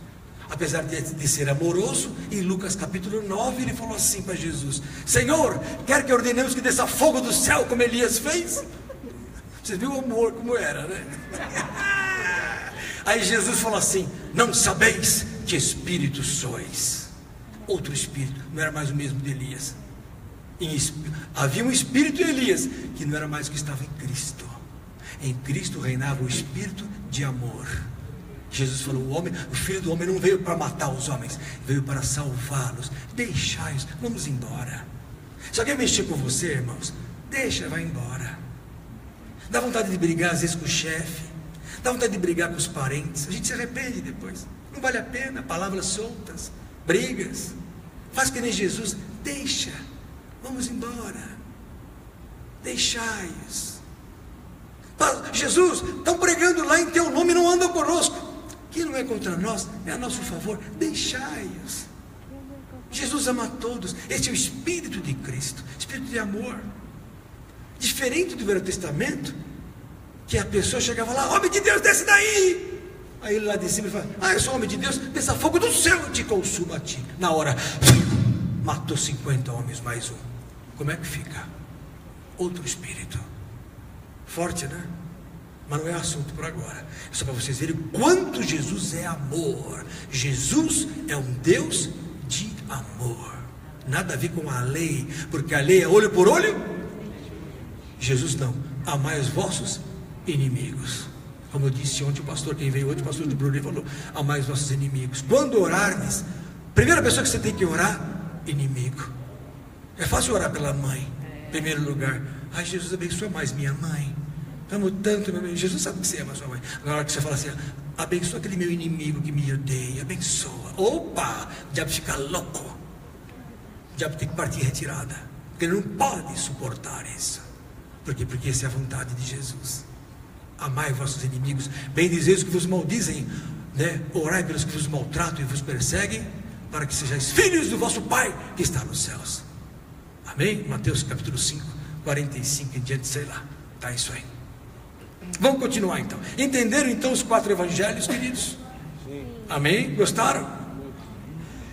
Apesar de ser amoroso, em Lucas capítulo 9, ele falou assim para Jesus: Senhor, quer que ordenemos que desça fogo do céu, como Elias fez? Você viu o amor como era, né? Aí Jesus falou assim: não sabeis que espírito sois. Outro espírito, não era mais o mesmo de Elias. Havia um espírito em Elias, que não era mais o que estava em Cristo. Em Cristo reinava o espírito de amor. Jesus falou: o Filho do Homem não veio para matar os homens, veio para salvá-los. Deixai-os, vamos embora. Se alguém mexer com você, irmãos, deixa, vai embora. Dá vontade de brigar às vezes com o chefe, dá vontade de brigar com os parentes, a gente se arrepende depois, não vale a pena, palavras soltas, brigas. Faz que nem Jesus, deixa, vamos embora, deixai-os. Jesus, estão pregando lá em teu nome e não andam conosco. Que não é contra nós, é a nosso favor, deixai-os. Jesus ama a todos. Esse é o Espírito de Cristo, Espírito de amor. Diferente do Velho Testamento, que a pessoa chegava lá: homem de Deus, desce daí. Aí ele lá de cima fala: eu sou homem de Deus, desça fogo do céu e te consuma a ti. Na hora, matou 50 homens mais um. Como é que fica? Outro Espírito. Forte, né? Mas não é assunto por agora. É só para vocês verem o quanto Jesus é amor. Jesus é um Deus de amor. Nada a ver com a lei, porque a lei é olho por olho. Jesus não. Amai os vossos inimigos. Como eu disse ontem, o pastor, quem veio ontem, o pastor de Bruno, falou: amai os vossos inimigos. Quando orardes, primeira pessoa que você tem que orar, inimigo. É fácil orar pela mãe, em primeiro lugar. Ai, Jesus, abençoa mais minha mãe. Amo tanto, meu. Jesus sabe que você ama a sua mãe. Na hora que você fala assim: abençoa aquele meu inimigo que me odeia, abençoa. Opa, o diabo fica louco. O diabo tem que partir em retirada, porque ele não pode suportar isso. Por quê? Porque essa é a vontade de Jesus. Amai vossos inimigos, bendizei os que vos maldizem, né? Orai pelos que vos maltratam e vos perseguem, para que sejais filhos do vosso Pai que está nos céus. Amém? Mateus capítulo 5, 45 em diante, sei lá. Está isso aí. Vamos continuar então. Entenderam então os 4 evangelhos, queridos? Amém? Gostaram?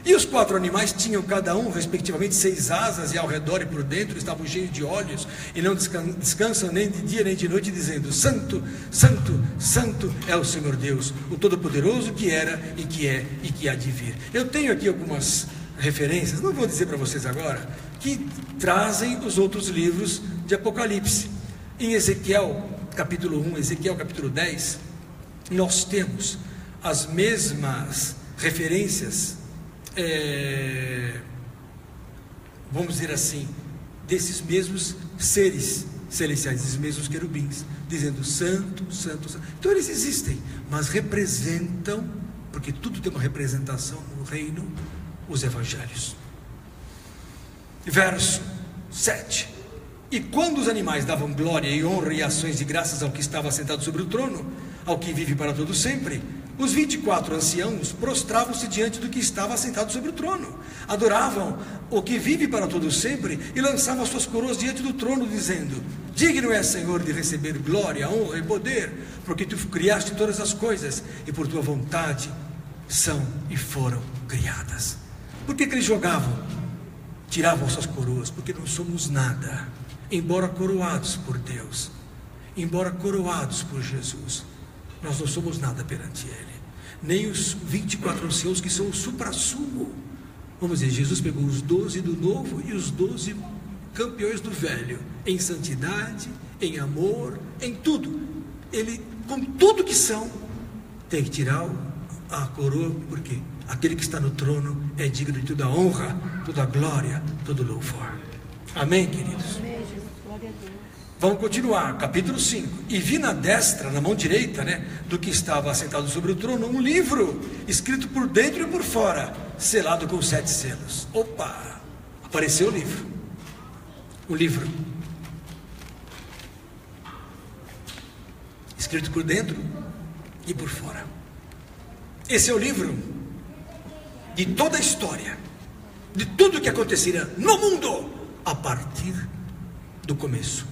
E os 4 animais tinham cada um respectivamente 6 asas, e ao redor e por dentro estavam cheios de olhos, e não descansam nem de dia nem de noite, dizendo: Santo, Santo, Santo é o Senhor Deus, o Todo-Poderoso, que era e que é e que há de vir. Eu tenho aqui algumas referências, não vou dizer para vocês agora, que trazem os outros livros de Apocalipse. Em Ezequiel capítulo 1, Ezequiel capítulo 10, nós temos as mesmas referências, vamos dizer assim, desses mesmos seres celestiais, desses mesmos querubins, dizendo: Santo, Santo, Santo. Então eles existem, mas representam, porque tudo tem uma representação no reino, os evangelhos. Verso 7: E quando os animais davam glória e honra e ações de graças ao que estava sentado sobre o trono, ao que vive para todo sempre, os 24 anciãos prostravam-se diante do que estava sentado sobre o trono, adoravam o que vive para todo sempre e lançavam as suas coroas diante do trono, dizendo: Digno é, Senhor, de receber glória, honra e poder, porque tu criaste todas as coisas e por tua vontade são e foram criadas. Por que eles jogavam, tiravam suas coroas? Porque não somos nada. Embora coroados por Deus, embora coroados por Jesus, nós não somos nada perante Ele. Nem os 24 anciãos que são o suprassumo. Vamos dizer, Jesus pegou os 12 do novo e os 12 campeões do velho, em santidade, em amor, em tudo. Ele, com tudo que são, tem que tirar a coroa, porque aquele que está no trono é digno de toda a honra, toda a glória, todo louvor. Amém, queridos? Amém, Jesus. Glória a Deus. Vamos continuar, capítulo 5. E vi na destra, na mão direita, do que estava assentado sobre o trono, um livro, escrito por dentro e por fora, selado com 7 selos. Opa! Apareceu o livro. O livro. Escrito por dentro e por fora. Esse é o livro de toda a história, de tudo que acontecerá no mundo, a partir do começo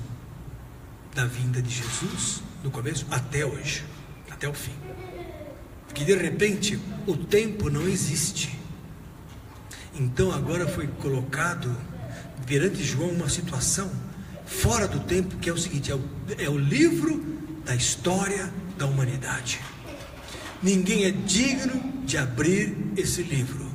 da vinda de Jesus, do começo até hoje, até o fim. Porque de repente o tempo não existe. Então agora foi colocado perante João uma situação fora do tempo, que é o seguinte: é o livro da história da humanidade. Ninguém é digno de abrir esse livro.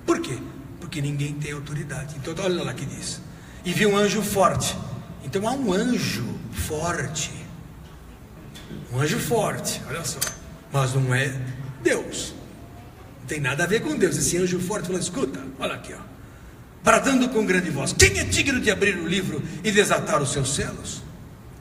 Por quê? Porque ninguém tem autoridade. Então olha lá que diz: e vi um anjo forte. Então há um anjo forte, olha só, mas não é Deus, não tem nada a ver com Deus. Esse anjo forte falou: escuta, olha aqui, ó, bradando com grande voz: quem é digno de abrir o livro e desatar os seus selos?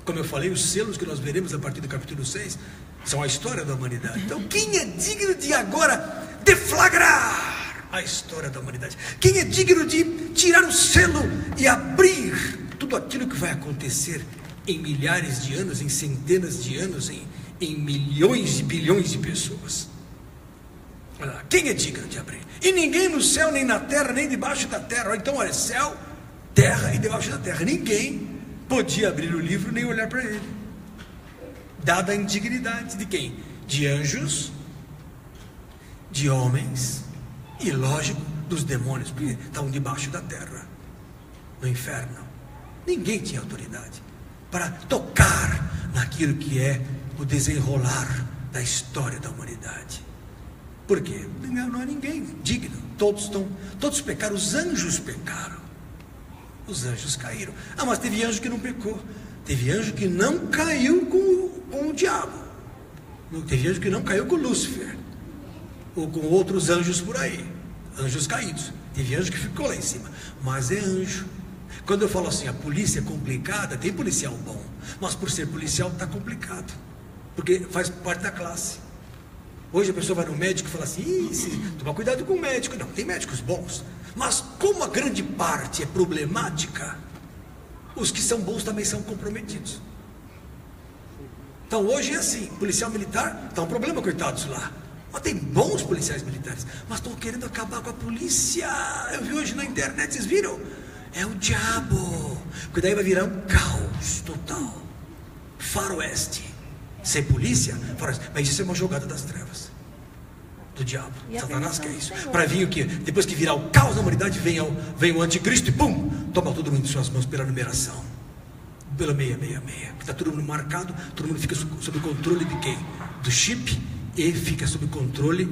Como eu falei, os selos que nós veremos a partir do capítulo 6 são a história da humanidade. Então quem é digno de agora deflagrar a história da humanidade? Quem é digno de tirar o selo e abrir tudo aquilo que vai acontecer em milhares de anos, em centenas de anos, em milhões e bilhões de pessoas? Olha lá, quem é digno de abrir? E ninguém no céu, nem na terra, nem debaixo da terra. Então olha, céu, terra e debaixo da terra, ninguém podia abrir o livro nem olhar para ele, dada a indignidade de quem? De anjos, de homens e, lógico, dos demônios, porque estavam debaixo da terra, no inferno. Ninguém tinha autoridade para tocar naquilo que é o desenrolar da história da humanidade. Por quê? Não há ninguém digno. Todos pecaram. Os anjos pecaram. Os anjos caíram. Ah, mas teve anjo que não pecou. Teve anjo que não caiu com o diabo. Teve anjo que não caiu com Lúcifer, ou com outros anjos por aí, anjos caídos. Teve anjo que ficou lá em cima, mas é anjo. Quando eu falo assim, a polícia é complicada, tem policial bom, mas por ser policial está complicado, porque faz parte da classe. Hoje a pessoa vai no médico e fala assim: toma cuidado com o médico. Não, tem médicos bons, mas como a grande parte é problemática, os que são bons também são comprometidos. Então hoje é assim, policial militar está um problema, coitados lá, mas tem bons policiais militares, mas estão querendo acabar com a polícia. Eu vi hoje na internet, vocês viram? É o diabo, porque daí vai virar um caos total, faroeste, sem polícia, faroeste. Mas isso é uma jogada das trevas, do diabo. Satanás quer isso, para vir o quê? Depois que virar o caos na humanidade, vem o anticristo e pum, toma todo mundo em suas mãos pela numeração, pela 666, está todo mundo marcado, todo mundo fica sob o controle de quem? Do chip, e fica sob o controle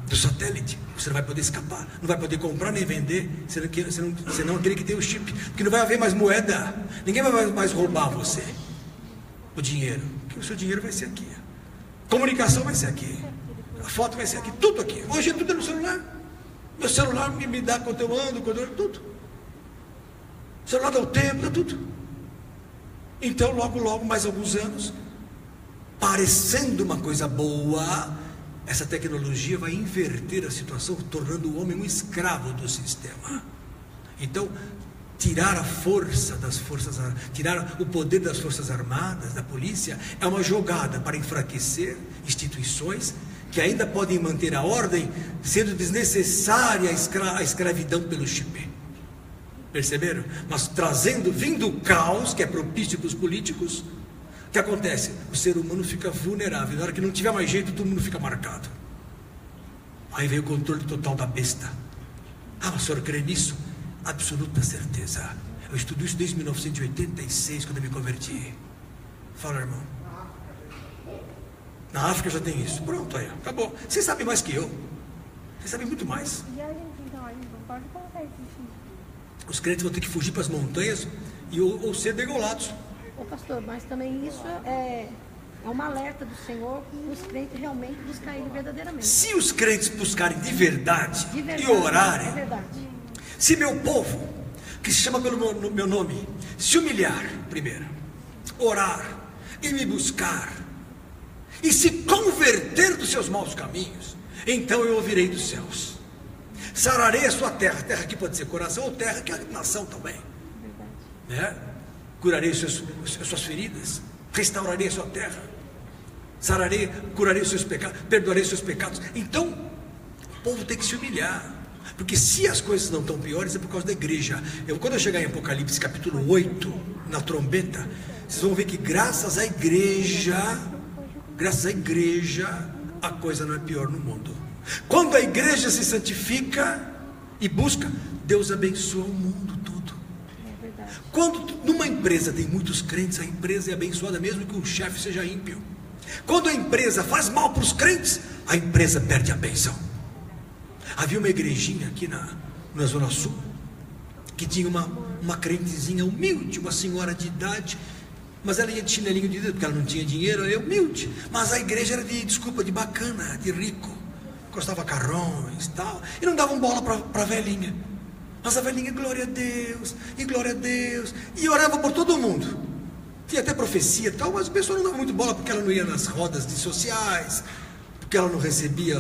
do satélite. Você não vai poder escapar, não vai poder comprar nem vender, senão aquele que tem o chip, porque não vai haver mais moeda, ninguém vai mais roubar você, o dinheiro, porque o seu dinheiro vai ser aqui, comunicação vai ser aqui, a foto vai ser aqui, tudo aqui. Hoje tudo é no celular. Meu celular me dá quanto eu ando, tudo. O celular dá o tempo, dá tudo. Então logo, mais alguns anos, parecendo uma coisa boa, essa tecnologia vai inverter a situação, tornando o homem um escravo do sistema. Então, tirar a força tirar o poder das forças armadas, da polícia, é uma jogada para enfraquecer instituições que ainda podem manter a ordem, sendo desnecessária a escravidão pelo chip. Perceberam? Mas vindo o caos, que é propício para os políticos, o que acontece? O ser humano fica vulnerável. Na hora que não tiver mais jeito, todo mundo fica marcado. Aí vem o controle total da besta. Ah, mas o senhor crê nisso? Absoluta certeza. Eu estudo isso desde 1986, quando eu me converti. Fala, irmão. Na África já tem isso. Pronto, aí, acabou. Vocês sabem mais que eu. Vocês sabem muito mais. E a gente, então, a gente não pode colocar isso em si. Os crentes vão ter que fugir para as montanhas ou ser degolados. Ô pastor, mas também isso é É uma alerta do Senhor para os crentes realmente buscar Ele verdadeiramente. Se os crentes buscarem de verdade, e É orarem, verdade. se meu povo, que se chama pelo meu nome, se humilhar primeiro, orar e me buscar, e se converter dos seus maus caminhos, então eu ouvirei dos céus, sararei a sua terra. Terra aqui pode ser coração ou terra que é nação também, né? Curarei as suas feridas, restaurarei a sua terra, sararei, curarei os seus pecados, perdoarei os seus pecados. Então o povo tem que se humilhar, porque se as coisas não estão piores é por causa da igreja. Quando eu chegar em Apocalipse capítulo 8, na trombeta, vocês vão ver que graças à igreja, a coisa não é pior no mundo. Quando a igreja se santifica e busca, Deus abençoa o mundo todo. Quando numa empresa tem muitos crentes, a empresa é abençoada mesmo que o chefe seja ímpio. Quando a empresa faz mal para os crentes, a empresa perde a bênção. Havia uma igrejinha aqui na Zona Sul, que tinha uma crentezinha humilde, uma senhora de idade, mas ela ia de chinelinho de dedo, porque ela não tinha dinheiro, ela é humilde, mas a igreja era de bacana, de rico, gostava carrões e tal, e não davam bola para a velhinha, mas a velhinha, glória a Deus, e orava por todo mundo, tinha até profecia e tal, mas a pessoa não dava muito bola, porque ela não ia nas rodas sociais, porque ela não recebia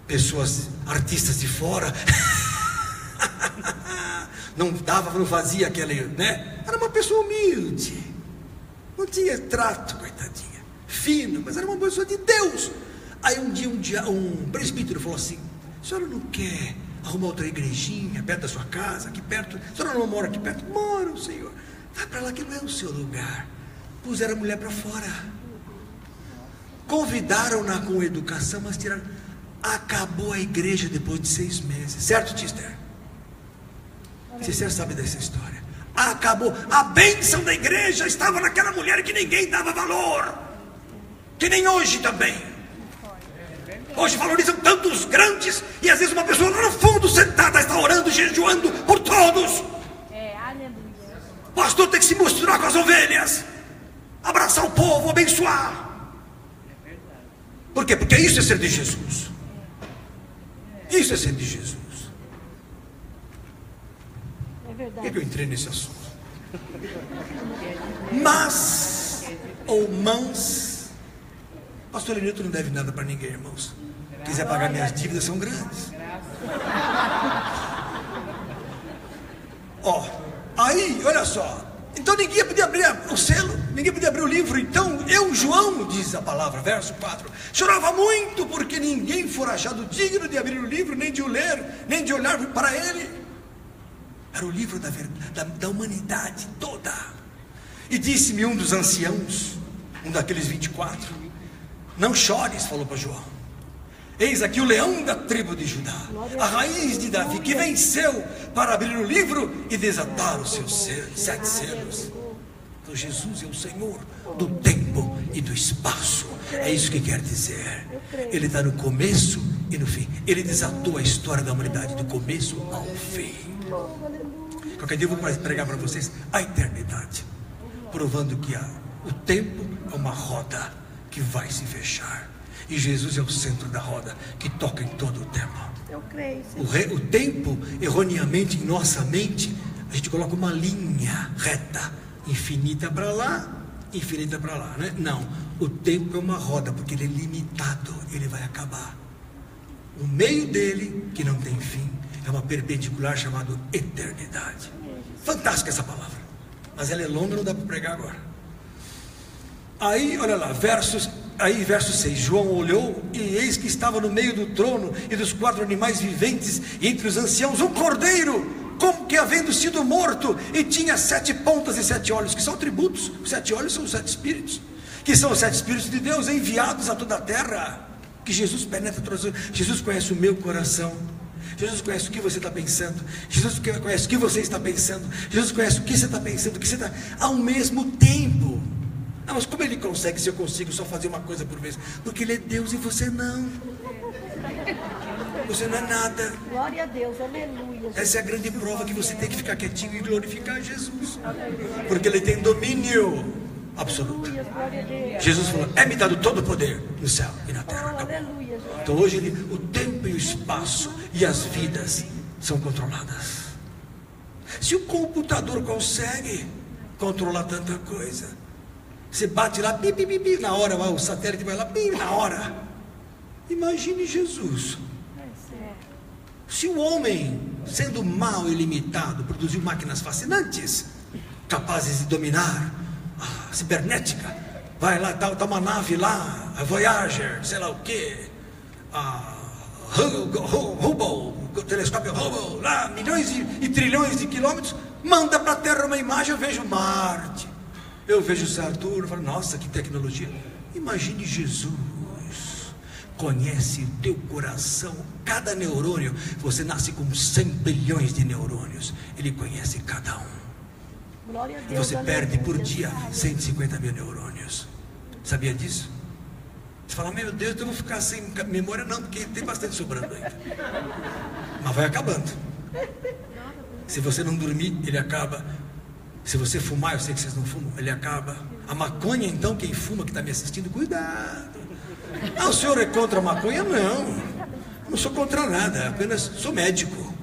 pessoas, artistas de fora, não fazia aquela, né? Era uma pessoa humilde, não tinha trato, coitadinha, fino, mas era uma pessoa de Deus. Aí um dia um presbítero falou assim: a senhora não quer arrumar outra igrejinha perto da sua casa, aqui perto? A senhora não mora aqui perto? Moro, senhor. Vai para lá que não é o seu lugar. Puseram a mulher para fora, convidaram-na com educação, mas tiraram. Acabou a igreja depois de 6 meses, certo, Tister? Tister sabe dessa história. Acabou, a bênção da igreja estava naquela mulher que ninguém dava valor, que nem hoje também. Hoje valorizam tantos grandes, e às vezes uma pessoa lá no fundo sentada está orando, jejuando por todos. Aleluia. O pastor tem que se misturar com as ovelhas, abraçar o povo, abençoar. Por quê? Porque isso é ser de Jesus. Isso é ser de Jesus. É verdade. Por que eu entrei nesse assunto? Mas, ou mãos, pastor Lenilton não deve nada para ninguém, irmãos. Quiser pagar minhas dívidas, são grandes. Aí, olha só. Então ninguém podia abrir o selo, ninguém podia abrir o livro. Então eu, João, diz a palavra, verso 4, chorava muito porque ninguém fora achado digno de abrir o livro, nem de o ler, nem de olhar para ele. Era o livro da humanidade toda. E disse-me um dos anciãos, um daqueles 24, não chores, falou para João. Eis aqui o leão da tribo de Judá, a raiz de Davi, que venceu para abrir o livro e desatar os seus 7 selos. Então Jesus é o Senhor do tempo e do espaço. É isso que quer dizer. Ele está no começo e no fim. Ele desatou a história da humanidade do começo ao fim. Qualquer dia eu vou pregar para vocês a eternidade, provando que o tempo é uma roda que vai se fechar. E Jesus é o centro da roda, que toca em todo o tempo. Eu creio. O tempo, erroneamente, em nossa mente, a gente coloca uma linha reta, infinita para lá, infinita para lá, né? Não, o tempo é uma roda, porque ele é limitado, ele vai acabar. O meio dele, que não tem fim, é uma perpendicular chamada eternidade. Fantástica essa palavra, mas ela é longa, não dá para pregar agora. Aí, olha lá, verso 6, João olhou, e eis que estava no meio do trono e dos 4 animais viventes, e entre os anciãos um cordeiro, como que havendo sido morto, e tinha 7 pontas e 7 olhos, que são atributos. Os 7 olhos são os 7 espíritos, que são os 7 espíritos de Deus enviados a toda a terra, que Jesus penetra todas. Jesus conhece o meu coração, Jesus conhece o que você está pensando, Jesus conhece o que você está pensando, Jesus conhece o que você está pensando, o que você está, ao mesmo tempo. Ah, mas como ele consegue se eu consigo só fazer uma coisa por vez? Porque ele é Deus e você não. Você não é nada. Glória a Deus, aleluia. Essa é a grande prova que você tem que ficar quietinho e glorificar Jesus, porque ele tem domínio. absoluta. Aleluia, glória a Deus. Jesus falou: é-me dado todo o poder no céu e na terra. Oh, Acabou. aleluia, Jesus. Então hoje o tempo e o espaço e as vidas são controladas. Se o computador consegue controlar tanta coisa, você bate lá, pi, pi, pi, pi, na hora, o satélite vai lá, pi, na hora. Imagine Jesus. Se o homem, sendo mau e limitado, produziu máquinas fascinantes, capazes de dominar a cibernética, vai lá, tá uma nave lá, a Voyager, sei lá o que, a Hubble, o telescópio Hubble, lá, milhões e trilhões de quilômetros, manda para a Terra uma imagem, eu vejo Marte, eu vejo Saturno, eu falo, nossa, que tecnologia. Imagine Jesus, conhece o teu coração, cada neurônio. Você nasce com 100 bilhões de neurônios, Ele conhece cada um. Glória a E Deus. você aleluia, perde por dia aleluia. 150 mil neurônios. Sabia disso? Você fala, meu Deus, eu vou ficar sem memória? Não, porque tem bastante sobrando ainda. Mas vai acabando. Se você não dormir, ele acaba. Se você fumar, eu sei que vocês não fumam, ele acaba. A maconha, então, quem fuma, que está me assistindo, cuidado. Ah, o senhor é contra a maconha? Não sou contra nada, apenas sou médico.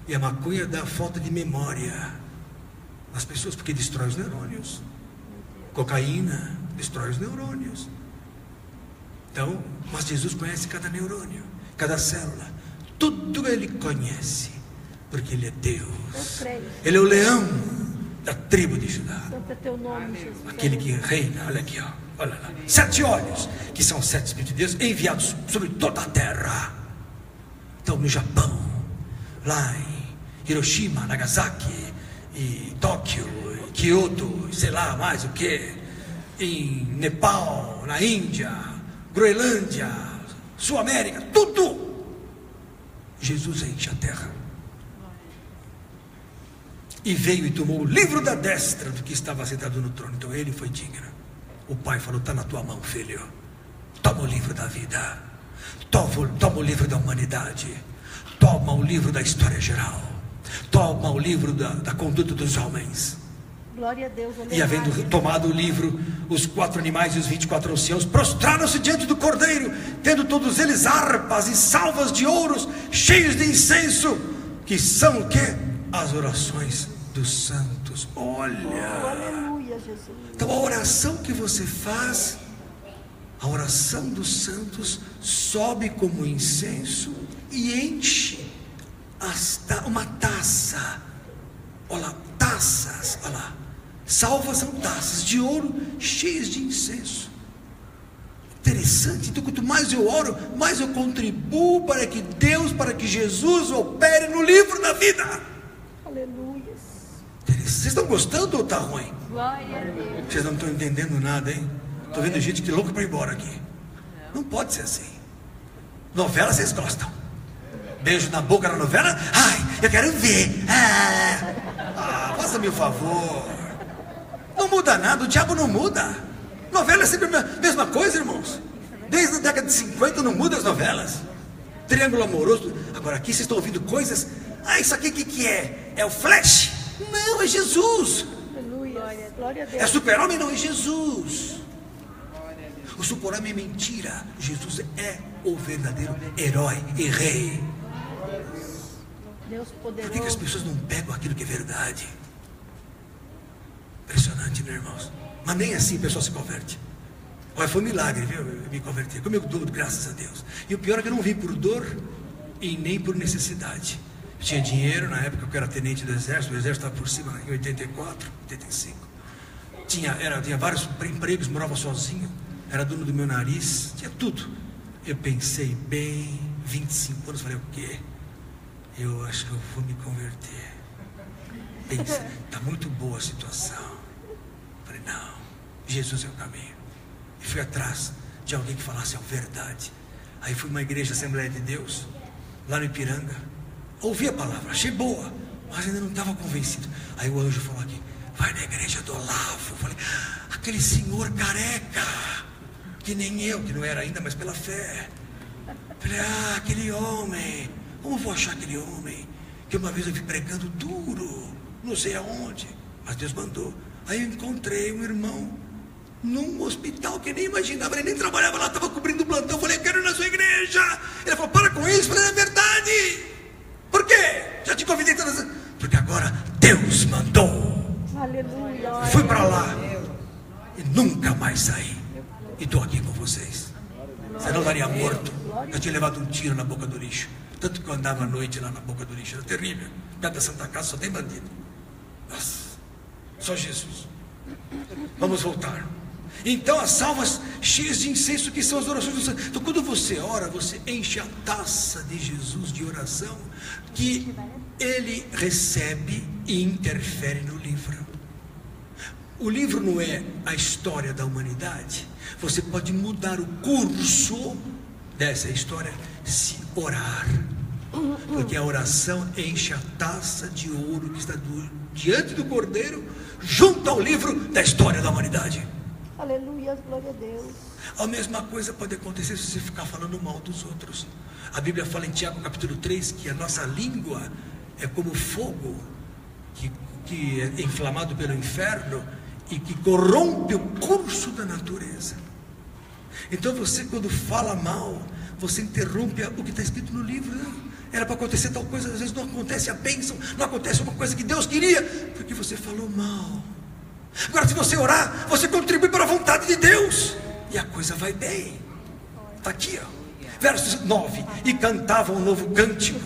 E a maconha dá falta de memória nas pessoas, porque destrói os neurônios. Cocaína destrói os neurônios. Então, mas Jesus conhece cada neurônio, cada célula. Tudo Ele conhece, porque Ele é Eu Deus. creio. Ele é o leão da tribo de Judá. Santo é teu nome, Jesus. Aquele que reina, olha aqui, ó, olha lá. 7 olhos, que são 7 Espíritos de Deus, enviados sobre toda a terra. Então, no Japão, lá em Hiroshima, Nagasaki, e Tóquio, e Kyoto, sei lá mais o que, em Nepal, na Índia, Groenlândia, Sul América, tudo. Jesus enche a terra. E veio e tomou o livro da destra do que estava sentado no trono. Então ele foi digno. O pai falou: está na tua mão, filho. Toma o livro da vida. Toma o livro da humanidade. Toma o livro da história geral. Toma o livro da conduta dos homens. Glória a Deus. E havendo tomado o livro, os 4 animais e os 24 anciãos prostraram-se diante do Cordeiro, tendo todos eles harpas e salvas de ouros, cheios de incenso, que são o quê? As orações dos santos. Olha! Aleluia, Jesus. Então a oração que você faz, a oração dos santos, sobe como incenso e enche uma taça. Olha lá, taças, olha lá. Salvas são taças de ouro cheias de incenso. Interessante. Então, quanto mais eu oro, mais eu contribuo para que Deus, para que Jesus opere no livro da vida. Aleluia. Vocês estão gostando ou está ruim? Glória a Deus. Vocês não estão entendendo nada, hein? Estou vendo gente que louca para ir embora aqui. Não pode ser assim. Novela vocês gostam. Beijo na boca na novela. Ai, eu quero ver. Faça-me o favor. Não muda nada, o diabo não muda. Novela é sempre a mesma coisa, irmãos. Desde a década de 50 não muda as novelas. Triângulo amoroso. Agora aqui vocês estão ouvindo coisas. Isso aqui o que é? É o Flash? Não, é Jesus. Aleluia. Glória a Deus. É super-homem? Não, é Jesus. O super-homem é mentira. Jesus é o verdadeiro herói e rei. Deus Por que as poderoso. pessoas não pegam aquilo que é verdade? Impressionante, né, irmãos? Mas nem assim a pessoa se converte. Olha, foi um milagre, viu? Eu me converti. Como eu dou, graças a Deus. E o pior é que eu não vim por dor e nem por necessidade. Eu tinha dinheiro, na época que eu era tenente do exército. O exército estava por cima, em 84, 85. Tinha vários empregos, morava sozinho. Era dono do meu nariz, tinha tudo. Eu pensei bem, 25 anos, falei, o quê? Eu acho que eu vou me converter. Pensei, está muito boa a situação. Falei, não, Jesus é o caminho. E fui atrás de alguém que falasse a verdade. Aí fui uma igreja Assembleia de Deus, lá no Ipiranga. Ouvi a palavra, achei boa, mas ainda não estava convencido. Aí o anjo falou aqui, vai na igreja do Olavo. Falei, aquele senhor careca, que nem eu, que não era ainda, mas pela fé. Falei, aquele homem, como vou achar aquele homem? Que uma vez eu vi pregando duro, não sei aonde, mas Deus mandou. Aí eu encontrei um irmão num hospital que nem imaginava, ele nem trabalhava lá, estava cobrindo o plantão. Eu falei, eu quero ir na sua igreja. Ele falou, para com isso. Eu falei, é verdade. Por quê? Já te convidei todas as... Porque agora Deus mandou. Aleluia. Fui para lá e nunca mais saí. E estou aqui com vocês. Você não estaria morto. Eu tinha levado um tiro na boca do lixo. Tanto que eu andava à noite lá na boca do lixo. Era terrível. Perto da Santa Casa só tem bandido. Nossa, só Jesus. Vamos voltar. Então as salvas cheias de incenso, que são as orações do santo. Então quando você ora, você enche a taça de Jesus de oração, que ele recebe e interfere no livro. O livro não é a história da humanidade. Você pode mudar o curso dessa história se orar. Porque a oração enche a taça de ouro que está diante do Cordeiro, junto ao livro da história da humanidade. Aleluia, glória a Deus. A mesma coisa pode acontecer se você ficar falando mal dos outros. A Bíblia fala em Tiago capítulo 3 que a nossa língua é como fogo que é inflamado pelo inferno e que corrompe o curso da natureza. Então você, quando fala mal, você interrompe o que está escrito no livro. Era para acontecer tal coisa, às vezes não acontece a bênção, não acontece uma coisa que Deus queria, porque você falou mal. Agora, se você orar, você contribui para a vontade de Deus, e a coisa vai bem. Está aqui, ó. Verso 9: e cantavam um novo cântico,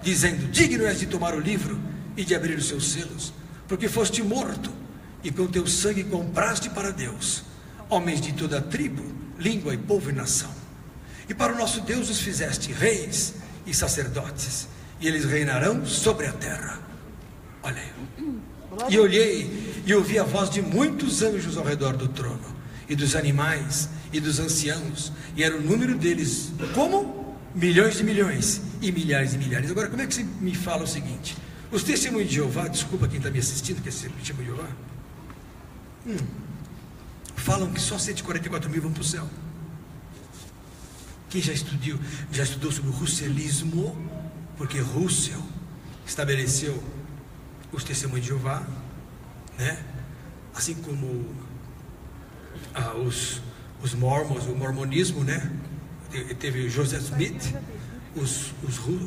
dizendo: digno és de tomar o livro e de abrir os seus selos, porque foste morto, e com teu sangue compraste para Deus homens de toda a tribo, língua e povo e nação. E para o nosso Deus os fizeste reis e sacerdotes, e eles reinarão sobre a terra. Olha aí. E olhei e ouvi a voz de muitos anjos ao redor do trono, e dos animais, e dos anciãos, e era o número deles como? Milhões de milhões, e milhares de milhares. Agora, como é que você me fala o seguinte? Os testemunhos de Jeová, desculpa quem está me assistindo, que é testemunho de Jeová, falam que só 144 mil vão para o céu. Quem já estudou sobre o russelismo, porque Russell estabeleceu os testemunhos de Jeová, né? Assim como os mormons, o mormonismo, né? Teve Joseph Smith, os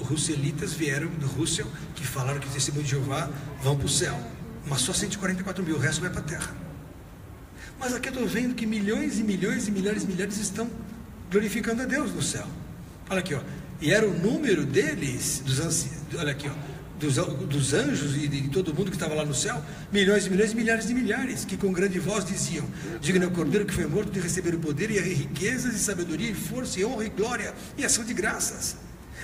russelitas vieram do Russell, que falaram que os testemunhos de Jeová vão para o céu, mas só 144 mil, o resto vai para a terra. Mas aqui eu estou vendo que milhões e milhões e milhares e milhares estão glorificando a Deus no céu. Olha aqui, ó. E era o número deles, olha aqui, ó, dos anjos e de todo mundo que estava lá no céu, milhões e milhões e milhares de milhares, que com grande voz diziam: digno é o Cordeiro que foi morto de receber o poder e riquezas e sabedoria e força e honra e glória e ação de graças.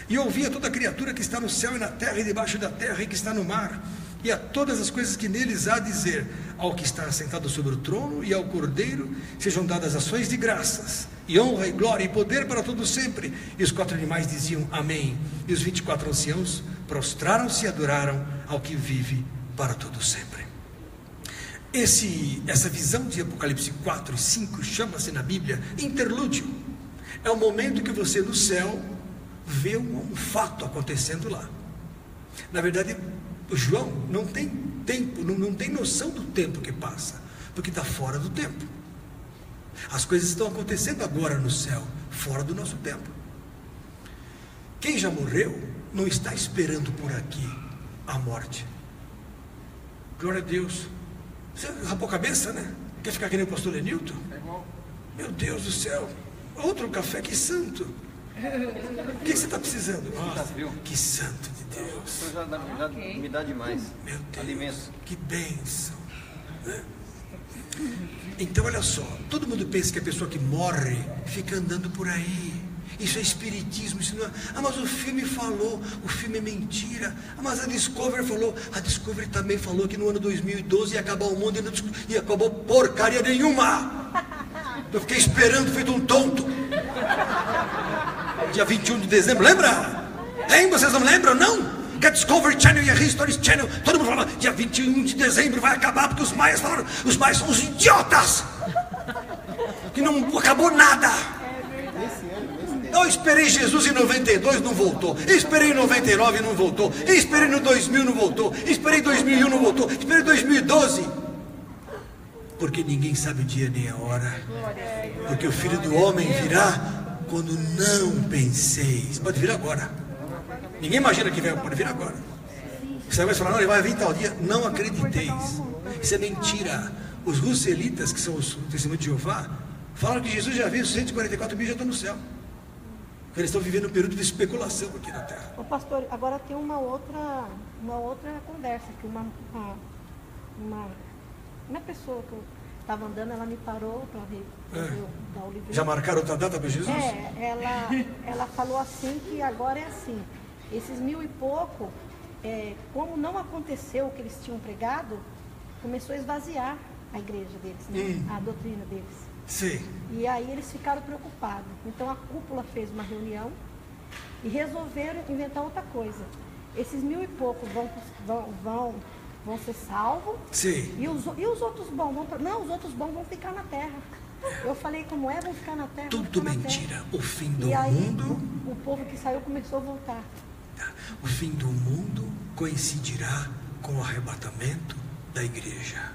E ouvia toda criatura que está no céu e na terra e debaixo da terra e que está no mar, e a todas as coisas que neles há a dizer: ao que está assentado sobre o trono e ao Cordeiro sejam dadas ações de graças, e honra e glória e poder para todos sempre. E os 4 animais diziam: amém. E os 24 anciãos prostraram-se e adoraram ao que vive para todos sempre. Essa visão de Apocalipse 4 e 5 chama-se na Bíblia interlúdio. É o momento que você no céu vê um fato acontecendo lá. Na verdade, o João não tem tempo, não tem noção do tempo que passa, porque está fora do tempo. As coisas estão acontecendo agora no céu, fora do nosso tempo. Quem já morreu não está esperando por aqui a morte. Glória a Deus. Você rapou a cabeça, né? Quer ficar que nem o pastor Lenilton? Meu Deus do céu, outro café, que santo. O que você está precisando? Nossa, que santo de Deus. Já me dá demais. Meu Deus, alimento. Que bênção, né? Então olha só, todo mundo pensa que a pessoa que morre fica andando por aí. Isso é espiritismo, isso não é... mas o filme falou, o filme é mentira. Mas a Discovery falou, a Discovery também falou que no ano 2012 ia acabar o mundo e acabou porcaria nenhuma. Eu fiquei esperando, feito um tonto. Dia 21 de dezembro, lembra? Hein? Vocês não lembram, não? Que a Discovery Channel e a History Channel, todo mundo falava, dia 21 de dezembro vai acabar, porque os maias falaram, os maias são os idiotas, que não acabou nada. Eu esperei Jesus em 92, não voltou. Eu esperei em 99, não voltou. Eu esperei no 2000, não voltou. Eu esperei em 2001, não voltou. Eu esperei em 2012. porque ninguém sabe o dia nem a hora, porque o Filho do Homem virá quando não penseis. Pode vir agora. Ninguém imagina que vem, pode vir agora. Você vai falar, não, ele vai vir tal dia. Não acrediteis. Isso é mentira. Os russelitas, que são os testemunhos de Jeová, falaram que Jesus já veio, 144 mil já estão no céu. Eles estão vivendo um período de especulação aqui na Terra. Ô pastor, agora tem uma outra conversa, que uma pessoa que eu estava andando, ela me parou para ver dar o livro. Já marcaram outra data para Jesus? Ela falou assim, que agora é assim, esses 1000 e pouco, como não aconteceu o que eles tinham pregado, começou a esvaziar a igreja deles, né? A doutrina deles. Sim. E aí eles ficaram preocupados. Então a cúpula fez uma reunião e resolveram inventar outra coisa. Esses 1000 e pouco vão ser salvos. Sim. E os outros bons os outros bons vão ficar na terra. Eu falei, como vão ficar na terra? Tudo mentira. O fim do e aí, mundo. O povo que saiu começou a voltar. O fim do mundo coincidirá com o arrebatamento da igreja.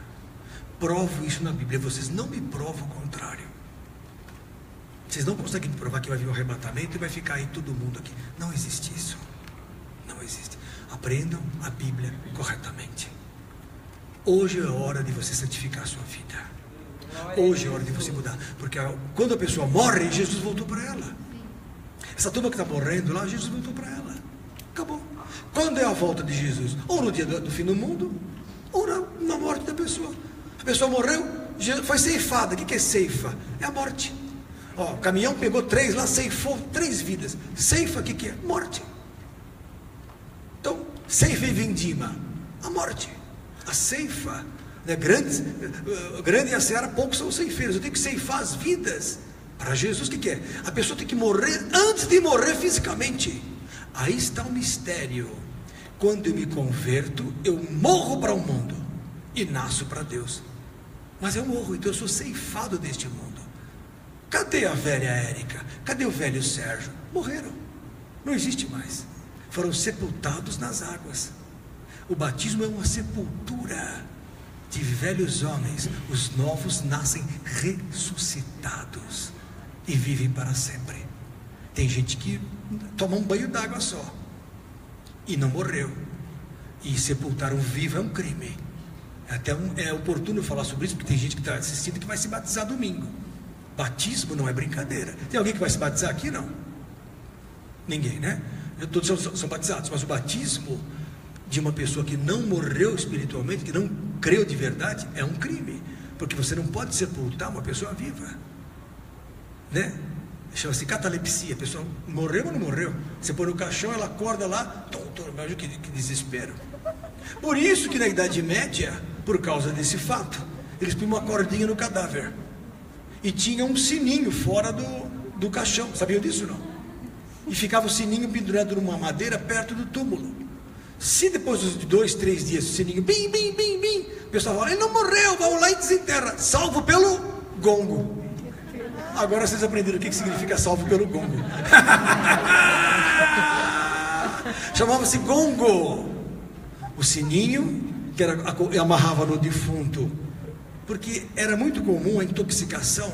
Provo isso na Bíblia. Vocês não me provam o contrário. Vocês não conseguem provar que vai vir um arrebatamento e vai ficar aí todo mundo aqui. Não existe isso. Não existe. Aprendam a Bíblia corretamente. Hoje é a hora de você santificar a sua vida. Hoje é a hora de você mudar. Porque quando a pessoa morre, Jesus voltou para ela. Essa turma que está morrendo lá, Jesus voltou para ela. Acabou. Quando é a volta de Jesus? Ou no dia do fim do mundo, ou na morte da pessoa. A pessoa morreu, foi ceifada. O que é ceifa? É a morte. O caminhão pegou 3 lá, ceifou 3 vidas. Ceifa, o que é? Morte. Então, ceifa e vindima, a morte. A ceifa, né? Grande e a seara, poucos são ceifeiros. Eu tenho que ceifar as vidas para Jesus. O que é? A pessoa tem que morrer antes de morrer fisicamente. Aí está o mistério. Quando eu me converto, eu morro para o mundo e nasço para Deus. Mas eu morro, então eu sou ceifado deste mundo. Cadê a velha Érica? Cadê o velho Sérgio? Morreram. Não existe mais. Foram sepultados nas águas. O batismo é uma sepultura de velhos homens. Os novos nascem ressuscitados e vivem para sempre. Tem gente que toma um banho d'água só e não morreu. E sepultar um vivo é um crime. Até é oportuno falar sobre isso, porque tem gente que está assistindo que vai se batizar domingo. Batismo não é brincadeira. Tem alguém que vai se batizar aqui? Não. Ninguém, né? Todos são batizados, mas o batismo de uma pessoa que não morreu espiritualmente, que não creu de verdade, é um crime. Porque você não pode sepultar uma pessoa viva, né? Chama-se catalepsia. A pessoa morreu ou não morreu? Você põe no caixão, ela acorda lá, imagina que desespero. Por isso que na Idade Média, por causa desse fato, eles põem uma cordinha no cadáver e tinha um sininho fora do caixão. Sabiam disso não? E ficava o sininho pendurado numa madeira perto do túmulo. Se depois de 2, 3 dias o sininho bim, bim, bim, bim, o pessoal fala, ele não morreu, vamos lá e desenterra, salvo pelo gongo. Agora vocês aprenderam o que significa salvo pelo gongo. Chamava-se gongo. O sininho que amarrava no defunto, porque era muito comum a intoxicação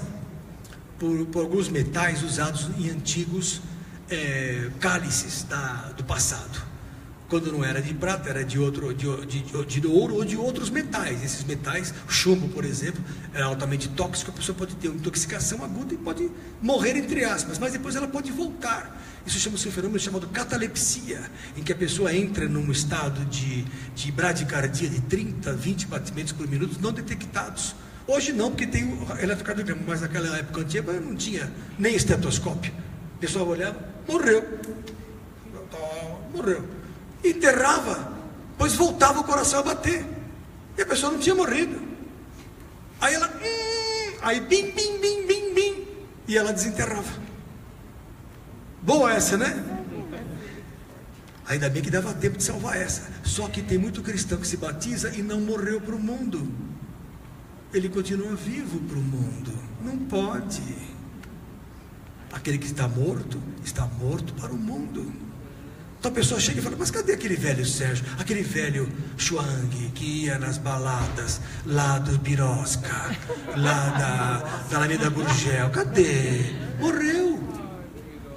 por alguns metais usados em antigos cálices do passado. Quando não era de prata, era de ouro ou de outros metais. Esses metais, chumbo, por exemplo, era altamente tóxico. A pessoa pode ter uma intoxicação aguda e pode morrer, entre aspas, mas depois ela pode voltar. Isso chama-se um fenômeno chamado catalepsia, em que a pessoa entra num estado de bradicardia de 30, 20 batimentos por minuto não detectados. Hoje não, porque tem o eletrocardiograma, mas naquela época antiga não tinha nem estetoscópio. O pessoal olhava, morreu. Enterrava, pois voltava o coração a bater. E a pessoa não tinha morrido. Aí ela, aí bim, bim, bim, bim, bim, e ela desenterrava. Boa essa, né? Ainda bem que dava tempo de salvar essa. Só que tem muito cristão que se batiza e não morreu para o mundo. Ele continua vivo para o mundo. Não pode. Aquele que está morto para o mundo. Então a pessoa chega e fala: mas cadê aquele velho Sérgio, aquele velho Chuang que ia nas baladas lá do Birosca, lá da Alameda Gurgel? Cadê? Morreu.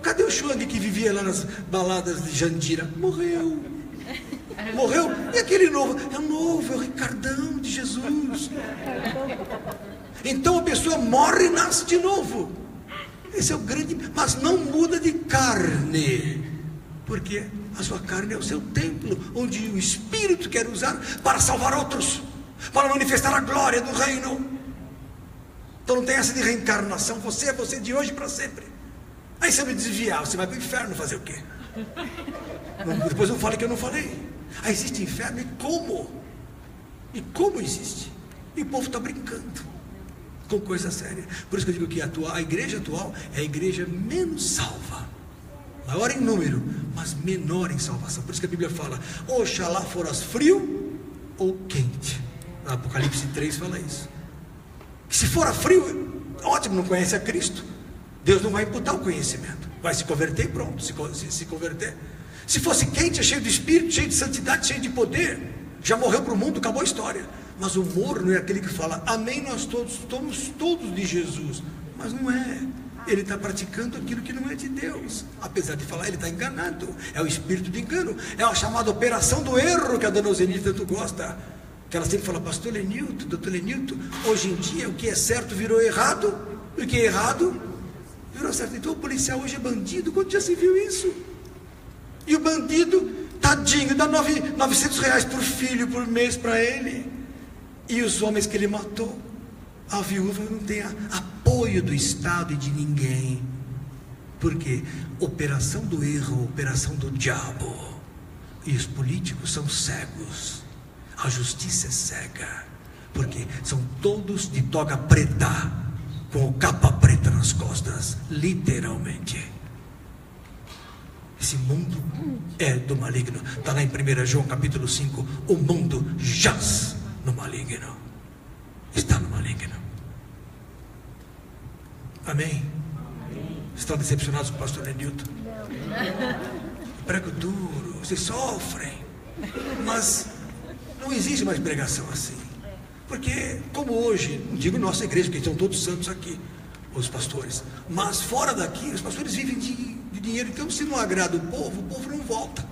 Cadê o Chuang que vivia lá nas baladas de Jandira? Morreu. Morreu. E aquele novo? É o Ricardão de Jesus. Então a pessoa morre e nasce de novo. Esse é o grande, mas não muda de carne, porque a sua carne é o seu templo, onde o Espírito quer usar para salvar outros, para manifestar a glória do reino. Então não tem essa de reencarnação. Você é você de hoje para sempre. Aí você me desviar, você vai para o inferno fazer o quê? Depois eu falei que eu não falei. Aí existe inferno, e como? E como existe? E o povo está brincando com coisa séria. Por isso que eu digo que a igreja atual é a igreja menos salva, maior em número, mas menor em salvação. Por isso que a Bíblia fala: oxalá foras frio ou quente. No Apocalipse 3 fala isso. Que se for frio, ótimo, não conhece a Cristo, Deus não vai imputar o conhecimento, vai se converter e pronto, se converter. Se fosse quente, é cheio de Espírito, cheio de santidade, cheio de poder, já morreu para o mundo, acabou a história. Mas o morno é aquele que fala: amém, nós todos somos todos de Jesus, mas não é. Ele está praticando aquilo que não é de Deus. Apesar de falar, ele está enganado. É o espírito de engano, é a chamada operação do erro, que a dona Zenite tanto gosta, que ela sempre fala: pastor Lenilton, doutor Lenilton, hoje em dia o que é certo virou errado, e o que é errado virou certo. Então o policial hoje é bandido. Quando já se viu isso? E o bandido, tadinho, dá R$900 por filho, por mês para ele. E os homens que ele matou, a viúva não tem apoio do Estado e de ninguém. Por quê? Operação do erro, operação do diabo. E os políticos são cegos. A justiça é cega. Porque são todos de toga preta, com capa preta nas costas, literalmente. Esse mundo é do maligno. Está lá em 1 João capítulo 5. O mundo jaz no maligno. Está no maligno. Amém? Estão decepcionados com o pastor Lenilton? Prego duro, vocês sofrem. Mas não existe mais pregação assim. Porque, como hoje, não digo nossa igreja, porque estão todos santos aqui, os pastores, mas fora daqui, os pastores vivem de dinheiro. Então, se não agrada o povo não volta.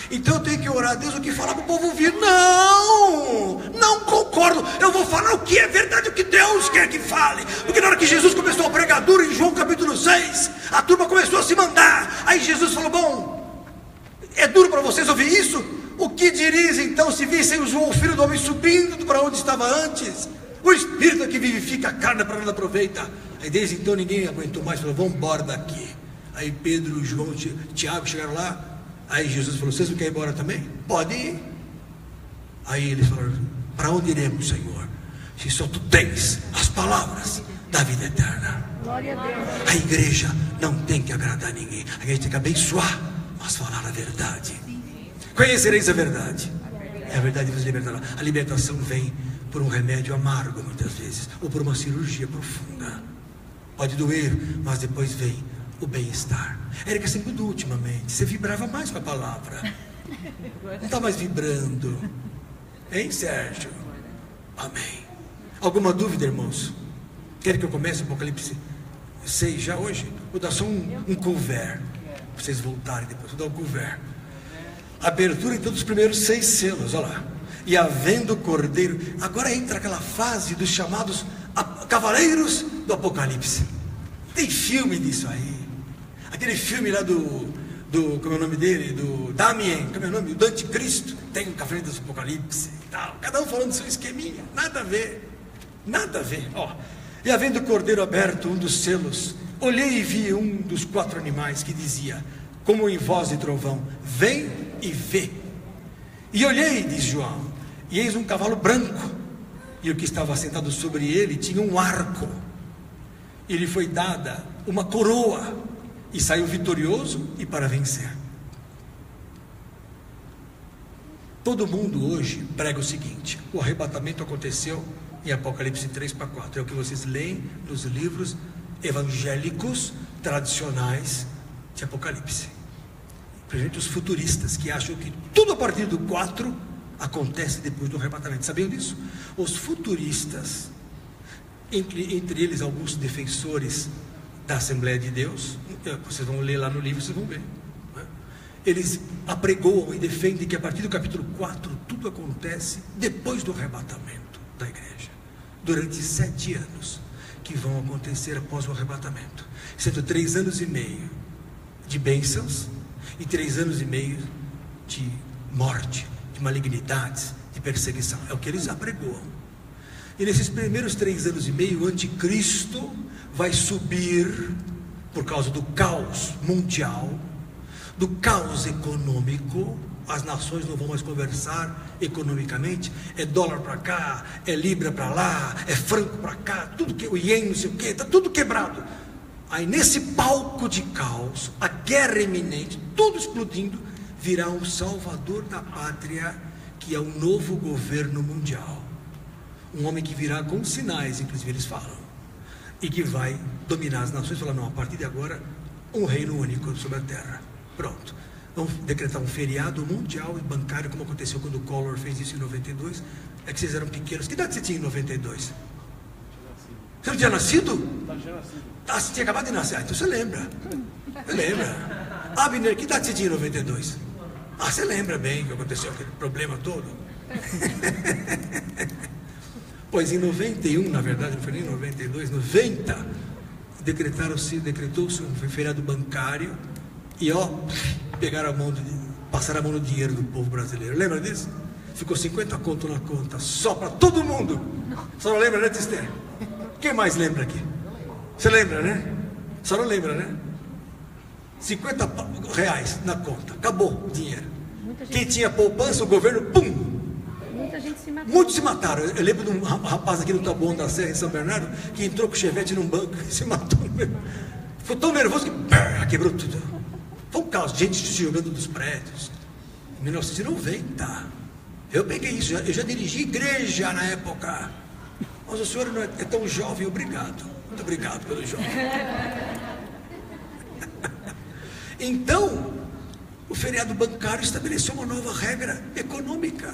Então eu tenho que orar a Deus o que falar para o povo ouvir. Não concordo. Eu vou falar o que é verdade, o que Deus quer que fale. Porque na hora que Jesus começou a pregar duro, em João capítulo 6, a turma começou a se mandar. Aí Jesus falou: bom, é duro para vocês ouvir isso? O que dirias então se vissem o João, filho do homem, subindo para onde estava antes? O Espírito é que vivifica a carne, para nada aproveita. Aí desde então ninguém aguentou mais, falou: vamos embora daqui. Aí Pedro, João, Tiago chegaram lá. Aí Jesus falou: vocês não querem ir embora também? Pode ir. Aí eles falaram: para onde iremos, Senhor, se só tu tens as palavras da vida eterna? Glória a Deus. A igreja não tem que agradar a ninguém. A igreja tem que abençoar, mas falar a verdade. Conhecereis a verdade, a verdade vos libertará. A libertação vem por um remédio amargo, muitas vezes, ou por uma cirurgia profunda. Pode doer, mas depois vem o bem-estar. Érica sempre mudou ultimamente. Você vibrava mais com a palavra. Não está mais vibrando. Hein, Sérgio? Amém. Alguma dúvida, irmãos? Querem que eu comece o Apocalipse 6 já hoje? Vou dar só um couvert, para vocês voltarem depois. Vou dar um couvert. Abertura então dos primeiros 6 selos, olha lá. E havendo cordeiro, agora entra aquela fase dos chamados cavaleiros do Apocalipse. Tem filme disso aí. Aquele filme lá do como é o nome dele? Do Damien, como é o nome? Do Anticristo. Tem o Cavaleiro do Apocalipse e tal. Cada um falando do seu esqueminha. Nada a ver. Nada a ver. Ó. E havendo o cordeiro aberto, um dos selos, olhei e vi um dos 4 animais que dizia, como em voz de trovão: vem e vê. E olhei, diz João, e eis um cavalo branco, e o que estava sentado sobre ele tinha um arco, e lhe foi dada uma coroa, e saiu vitorioso e para vencer. Todo mundo hoje prega o seguinte: o arrebatamento aconteceu em Apocalipse 3-4, é o que vocês leem nos livros evangélicos tradicionais de Apocalipse. Principalmente os futuristas, que acham que tudo a partir do 4 acontece depois do arrebatamento. Sabiam disso? Os futuristas, entre eles alguns defensores da Assembleia de Deus, vocês vão ler lá no livro, vocês vão ver, né? Eles apregoam e defendem que a partir do capítulo 4 tudo acontece depois do arrebatamento da igreja, durante 7 anos que vão acontecer após o arrebatamento, sendo 3 anos e meio de bênçãos e 3 anos e meio de morte, de malignidades, de perseguição. É o que eles apregoam. E nesses primeiros 3 anos e meio, o anticristo vai subir por causa do caos mundial, do caos econômico. As nações não vão mais conversar economicamente, é dólar para cá, é libra para lá, é franco para cá, tudo que o iene, não sei o que, está tudo quebrado. Aí nesse palco de caos, a guerra iminente, tudo explodindo, virá um salvador da pátria, que é um novo governo mundial, um homem que virá com sinais, inclusive eles falam, e que vai dominar as nações. Falar, não, a partir de agora um reino único sobre a terra, pronto. Vamos decretar um feriado mundial e bancário, como aconteceu quando o Collor fez isso em 92. É que vocês eram pequenos. Que idade você tinha em 92? Você não tinha nascido? Ah, você tinha acabado de nascer. Ah, então você lembra. Você lembra. Abner, que idade você tinha em 92? Ah, você lembra bem que aconteceu aquele problema todo? Pois em 91, na verdade, não foi nem em 92, 90, decretou-se um feriado bancário e pegaram passaram a mão no dinheiro do povo brasileiro. Lembra disso? Ficou 50 conto na conta, só para todo mundo. Só não lembra, né, Tister? Quem mais lembra aqui? Você lembra, né? Só não lembra, né? 50 reais na conta, acabou o dinheiro. Quem tinha poupança, o governo, pum! Muita gente se matou. Muitos se mataram. Eu lembro de um rapaz aqui no Taboão da Serra, em São Bernardo, que entrou com o chevette num banco e se matou. Ficou tão nervoso que quebrou tudo. Foi um caos, gente se jogando dos prédios. Em 1990, eu peguei isso, eu já dirigi igreja na época. Mas o senhor não é tão jovem, obrigado. Muito obrigado pelo jovem. Então, o feriado bancário estabeleceu uma nova regra econômica.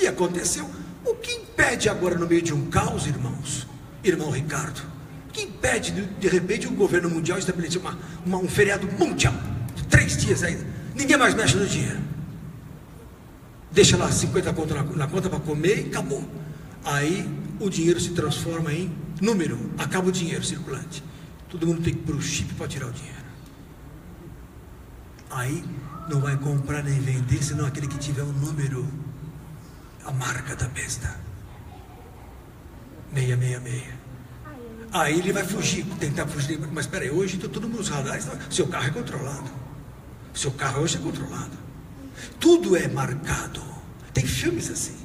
E aconteceu. O que impede agora, no meio de um caos, irmãos? Irmão Ricardo, o que impede, de repente, o governo mundial estabelecer um feriado mundial? 3 dias ainda, ninguém mais mexe no dinheiro, deixa lá 50 conto na conta para comer e acabou. Aí o dinheiro se transforma em número, acaba o dinheiro circulante, todo mundo tem que ir para o chip para tirar o dinheiro. Aí não vai comprar nem vender, senão aquele que tiver um número, a marca da besta, 666. Aí ele vai fugir, tentar fugir, mas espera aí, hoje está todo mundo nos radares, seu carro é controlado. Seu carro hoje é controlado. Tudo é marcado. Tem filmes assim.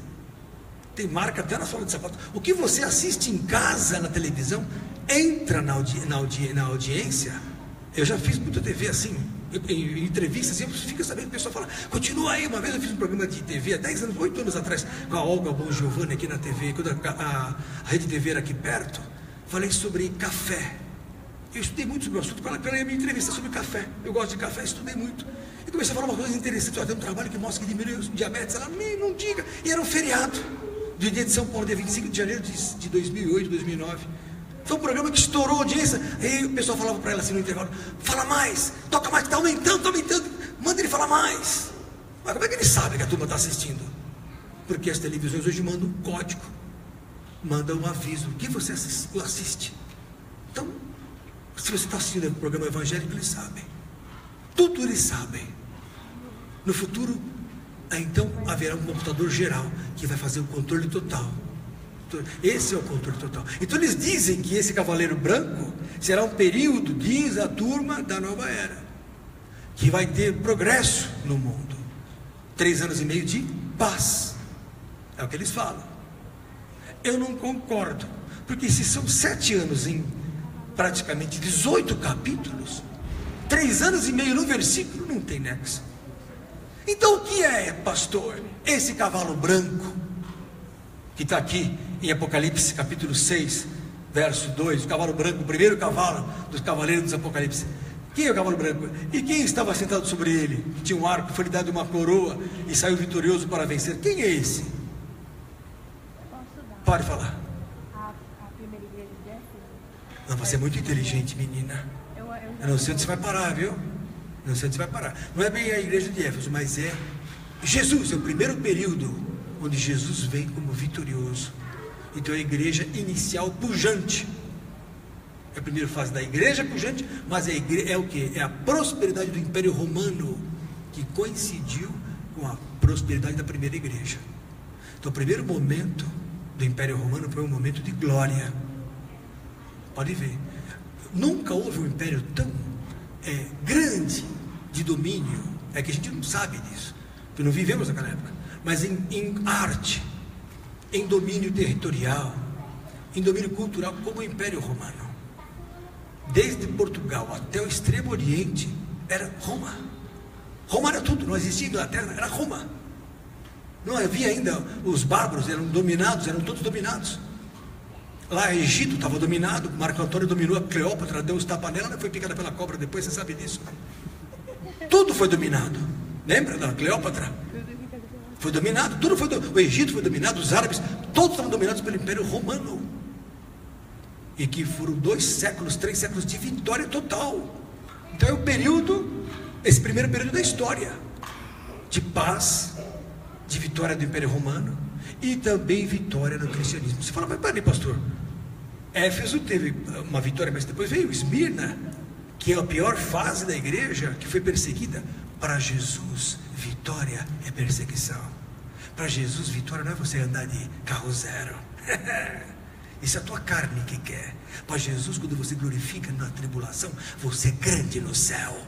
Tem marca até na sola de sapato. O que você assiste em casa, na televisão, entra na audiência. Eu já fiz muita TV assim, em entrevistas, eu fico sabendo, o pessoal fala, continua aí. Uma vez eu fiz um programa de TV, há 10 anos, 8 anos atrás, com a Olga Bon Giovanni aqui na TV, quando a Rede TV era aqui perto. Falei sobre café. Eu estudei muito sobre o assunto, pela minha entrevista sobre café. Eu gosto de café, estudei muito. E comecei a falar uma coisa interessante. Tem um trabalho que mostra que diminui o diabetes. Ela, não diga. E era um feriado, do dia de São Paulo, dia 25 de janeiro de 2008, 2009. Foi um programa que estourou a audiência. Aí o pessoal falava para ela assim no intervalo, fala mais, toca mais, está aumentando, manda ele falar mais. Mas como é que ele sabe que a turma está assistindo? Porque as televisões hoje mandam um código, mandam um aviso, o que você assiste. Então, se você está assistindo o programa evangélico, eles sabem. Tudo eles sabem. No futuro, então, haverá um computador geral que vai fazer o controle total. Esse é o controle total. Então eles dizem que esse cavaleiro branco será um período, diz a turma, da nova era, que vai ter progresso no mundo. 3 anos e meio de paz. É o que eles falam. Eu não concordo, porque se são 7 anos em praticamente 18 capítulos, 3 anos e meio no versículo, não tem nexo. Então o que é, pastor, esse cavalo branco que está aqui em Apocalipse capítulo 6, verso 2, o cavalo branco, o primeiro cavalo dos cavaleiros dos Apocalipse? Quem é o cavalo branco? E quem estava sentado sobre ele? Tinha um arco, foi lhe dado uma coroa e saiu vitorioso para vencer. Quem é esse? Pode falar. A primeira igreja de Éfeso. Não, você é muito inteligente, menina. Eu não sei onde você vai parar, viu? Não sei onde você vai parar. Não é bem a igreja de Éfeso, mas é Jesus. É o primeiro período onde Jesus vem como vitorioso. Então é a igreja inicial pujante. É a primeira fase da igreja pujante, mas é o que? É a prosperidade do Império Romano, que coincidiu com a prosperidade da primeira igreja. Então o primeiro momento do Império Romano foi um momento de glória. Pode ver. Nunca houve um império tão grande de domínio. É que a gente não sabe disso, porque não vivemos naquela época. Mas em arte, em domínio territorial, em domínio cultural, como o Império Romano. Desde Portugal até o Extremo Oriente, era Roma. Roma era tudo, não existia Inglaterra, era Roma. Não havia ainda, os bárbaros eram todos dominados. Lá Egito estava dominado, Marco Antônio dominou a Cleópatra, deu os tapas nela, foi picada pela cobra depois, você sabe disso. Tudo foi dominado. Lembra da Cleópatra? Foi dominado, tudo foi dominado. O Egito foi dominado, os árabes, todos estavam dominados pelo Império Romano. E que foram 2 séculos, 3 séculos de vitória total. Então é o período, esse primeiro período da história, de paz, de vitória do Império Romano e também vitória no cristianismo. Você fala, mas peraí, pastor, Éfeso teve uma vitória, mas depois veio Esmirna, que é a pior fase da igreja, que foi perseguida. Para Jesus, vitória é perseguição. Para Jesus, vitória não é você andar de carro zero. Isso é a tua carne que quer. Para Jesus, quando você glorifica na tribulação, você é grande no céu.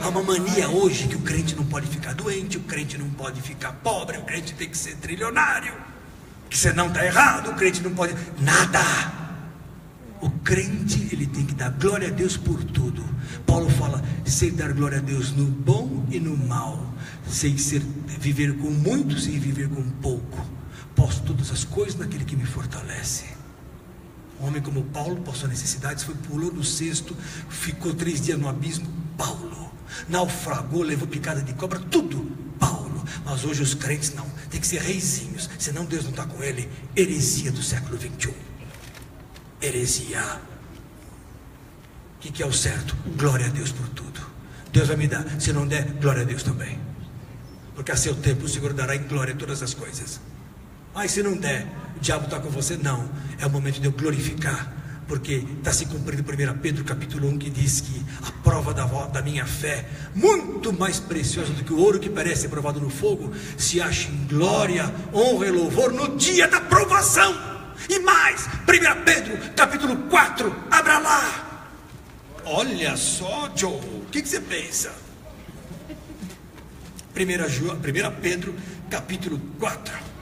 Há uma mania hoje que o crente não pode ficar doente, o crente não pode ficar pobre, o crente tem que ser trilionário, que senão está errado, o crente não pode nada. O crente, ele tem que dar glória a Deus por tudo. Paulo fala, sei dar glória a Deus no bom e no mal, sei viver com muito, sem viver com pouco. Posso todas as coisas naquele que me fortalece. Um homem como Paulo passou necessidades, pulou no cesto, ficou 3 dias no abismo. Paulo naufragou, levou picada de cobra, tudo Paulo. Mas hoje os crentes não, tem que ser reizinhos, senão Deus não está com ele. Heresia do século 21. Heresia. O que é o certo? Glória a Deus por tudo. Deus vai me dar, se não der, glória a Deus também, porque a seu tempo o Senhor dará em glória todas as coisas. Mas se não der, o diabo está com você. Não, é o momento de eu glorificar, porque está se cumprindo 1 Pedro capítulo 1, que diz que a prova da minha fé, muito mais preciosa do que o ouro que parece provado no fogo, se acha em glória, honra e louvor no dia da provação. E mais, 1 Pedro capítulo 4, abra lá. Olha só, Joe, o que você pensa? 1 Pedro capítulo 4.